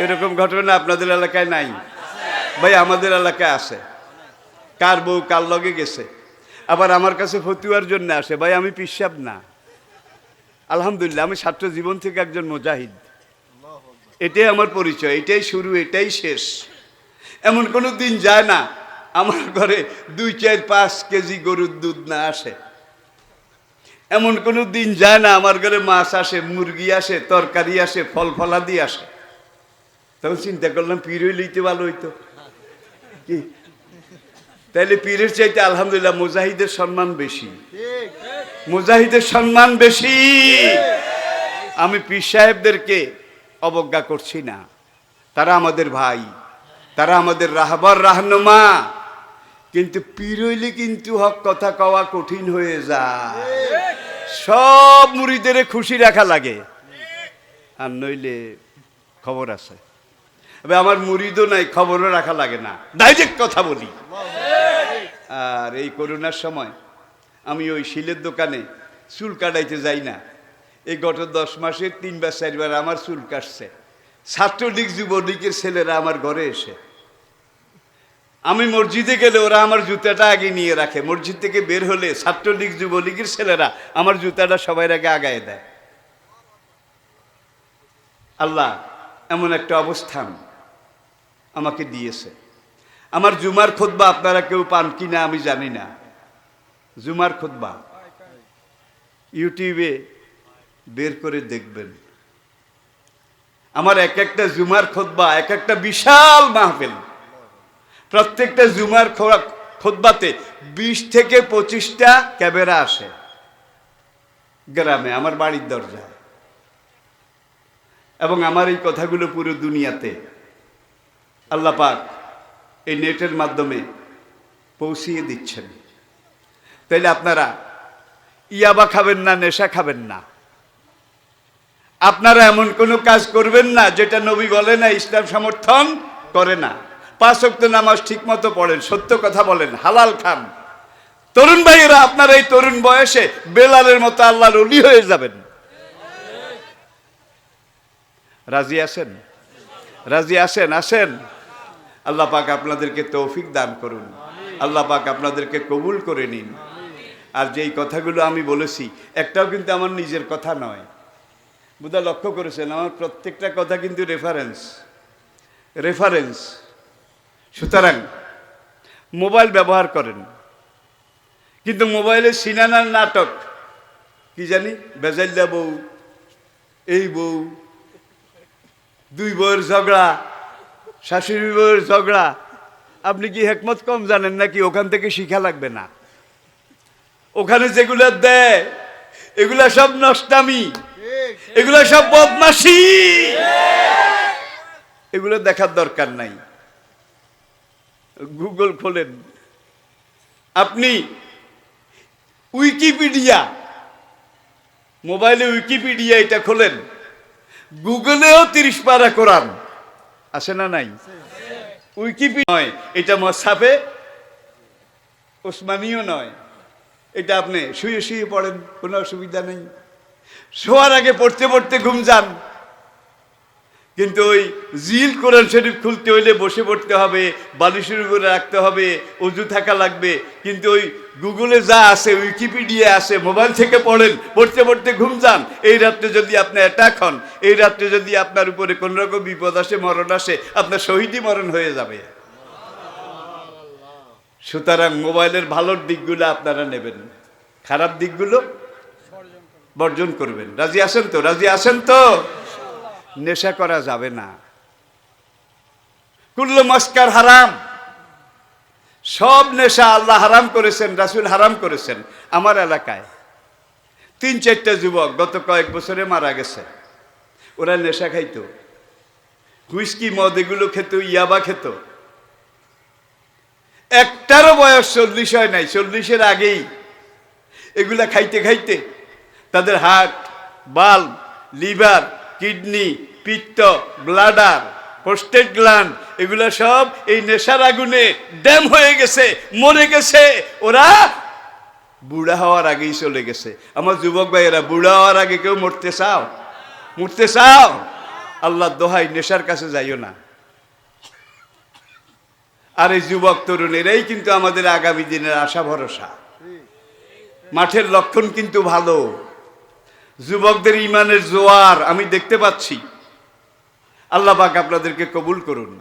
এরকম ঘটনা আপনাদের এলাকায় নাই ভাই? আমাদের এলাকায় আছে। কার বউ কার লগে গেছে, আবার আমার কাছে ফতুয়ার জন্য আসে। ভাই আমি পিসাব না, আলহামদুলিল্লাহ আমি ছাত্র জীবন থেকে একজন মুজাহিদ, এটাই আমার পরিচয়, এটাই শুরু, এটাই শেষ। এমন কোনো দিন যায় না আমার ঘরে 2, 4, 5 কেজি গরুর দুধ না আসে। এমন কোনো দিন যায় না আমার ঘরে মাছ আসে, মুরগি আসে, তরকারি আসে, ফল ফলাদি আসে। তখন চিন্তা করলাম পীর হইলেই ভালো হইতো কি, তাইলে পীরের চাইতে আলহামদুলিল্লাহ মুজাহিদের সম্মান বেশি, মুজাহিদের সম্মান বেশি। আমি পীর সাহেবদেরকে অবজ্ঞা করছি না, তারা আমাদের ভাই, তারা আমাদের রাহবার রাহনুমা, কিন্তু পীর হইলে কিন্তু হক কথা কওয়া কঠিন হয়ে যায়। সব মুরিদের খুশি রাখা লাগে, আর নইলে খবর আছে। আমার মুরিদও নাই, খবরও রাখা লাগে না, ডাইরেক্ট কথা বলি। আর এই করোনার সময় আমি ওই শিলের দোকানে চুল কাটাইতে যাই না। এই গত 10 মাসে 3বার 4বার আমার চুল কাটছে ছাত্রলীগ যুবলীগের ছেলেরা আমার ঘরে এসে। আমি মসজিদে গেলে ওরা আমার জুতাটা আগে নিয়ে রাখে, মসজিদ থেকে বের হলে ছাত্রলীগ যুবলীগের ছেলেরা আমার জুতাটা সবার আগে আগায় দেয়। আল্লাহ এমন একটা অবস্থান আমাকে দিয়েছে। আমার জুমার খুতবা আপনারা কেউ পান কিনা আমি জানি না, জুমার খুতবা ইউটিউবে বের করে দেখবেন। আমার এক একটা জুমার খুতবা এক একটা বিশাল মাহফিল। প্রত্যেকটা জুমার খুতবাতে 20 থেকে 25টা ক্যামেরা আসে গ্রামে, আমার বাড়ির দরজায়। এবং আমার এই কথাগুলো পুরো দুনিয়াতে আল্লাহ পাক এই নেটের মাধ্যমে পৌঁছিয়ে দিচ্ছেন। তাইলে আপনারা ইয়াবা খাবেন না, নেশা খাবেন না, আপনারা এমন কোনো কাজ করবেন না যেটা নবী বলে না, ইসলাম সমর্থন করে না। 5 ওয়াক্ত নামাজ ঠিক মতো পড়েন, সত্য কথা বলেন, হালাল খান। তরুণ ভাইয়েরা আপনারা এই তরুণ বয়সে বেলালের মতো আল্লাহর ওলি হয়ে যাবেন। রাজি আছেন? রাজি আছেন? আসেন। আল্লাহ পাক আপনাদেরকে তৌফিক দান করুন, আল্লাহ পাক আপনাদেরকে কবুল করে নিন। আর যেই কথাগুলো আমি বলেছি একটাও কিন্তু আমার নিজের কথা নয়, বোধহয় লক্ষ্য করেছেন আমার প্রত্যেকটা কথা কিন্তু রেফারেন্স। সুতরাং মোবাইল ব্যবহার করেন, কিন্তু মোবাইলে সিনেমার নাটক কি জানি, বেজাল্লা বউ, এই বউ, 2 বউয়ের ঝগড়া, শাশুড়ি বউয়ের ঝগড়া। আপনি কি হেকমত কম জানেন নাকি? ওখান থেকে শিখা লাগবে না। ওখানে যেগুলো দেয় এগুলা সব নষ্টামি, এগুলা সব বদমাশি, এগুলো দেখার দরকার নাই। গুগল খোলেন আপনি, উইকিপিডিয়া, মোবাইলে উইকিপিডিয়া এটা খোলেন, গুগলেও 30 পারা কোরআন আছে না নাই? উইকিপিডিয়া নয়, এটা মুসহাফে ওসমানীয় নয়, এটা আপনি শুয়ে শুয়ে পড়েন, কোনো অসুবিধা নেই। শোয়ার আগে পড়তে পড়তে ঘুম যান, কিন্তু ওই জিল কোরআন শরীফ খুলতে হইলে বসে পড়তে হবে, বালিশের উপরে রাখতে হবে, অজু থাকা লাগবে। কিন্তু ওই গুগলে যা আছে, উইকিপিডিয়া আছে, মোবাইল থেকে পড়েন, পড়তে পড়তে ঘুম যান। এই রাত্রে যদি আপনি অ্যাটাক হন, এই রাত্রে যদি আপনার উপরে কোন রকম বিপদ আসে, মরণ আসে, আপনার শহীদই মরণ হয়ে যাবে। সুতরাং মোবাইলের ভালোর দিকগুলো আপনারা নেবেন, খারাপ দিকগুলো বর্জন করবেন। রাজি আছেন তো? রাজি আছেন তো? নেশা করা যাবে না। কুল্লু মাস্কার হারাম, সব নেশা আল্লাহ হারাম করেছেন, রাসূল হারাম করেছেন। আমার এলাকায় 3-4টা যুবক গত কয়েক বছরে মারা গেছে। ওরা নেশা খাইতো, হুইস্কি মদ এগুলো খেত, ইয়াবা খেত। একটারও বয়স 40 হয় নাই, 40-এর আগেই এগুলা খাইতে খাইতে তাদের হার্ট, বাল্ব, লিভার, কিডনি, পিত্ত, ব্লাডার, প্রোস্টেট গ্ল্যান্ড এগুলো সব এই নেশার আগুনে ড্যাম হয়ে গেছে, মরে গেছে। ওরা বুড়া হওয়ার আগেই চলে গেছে। আমার যুবক ভাইয়েরা, বুড়া হওয়ার আগে কেউ মরতে চাও? মরতে চাও? আল্লাহ দোহাই, নেশার কাছে যাইও না। আর এই যুবক তরুণ এরাই কিন্তু আমাদের আগামী দিনের আশা ভরসা। মাঠের লক্ষণ কিন্তু ভালো, যুবকদের ইমানের জোয়ার আমি দেখতে পাচ্ছি। আল্লাহ পাক আপনাদেরকে কবুল করুন।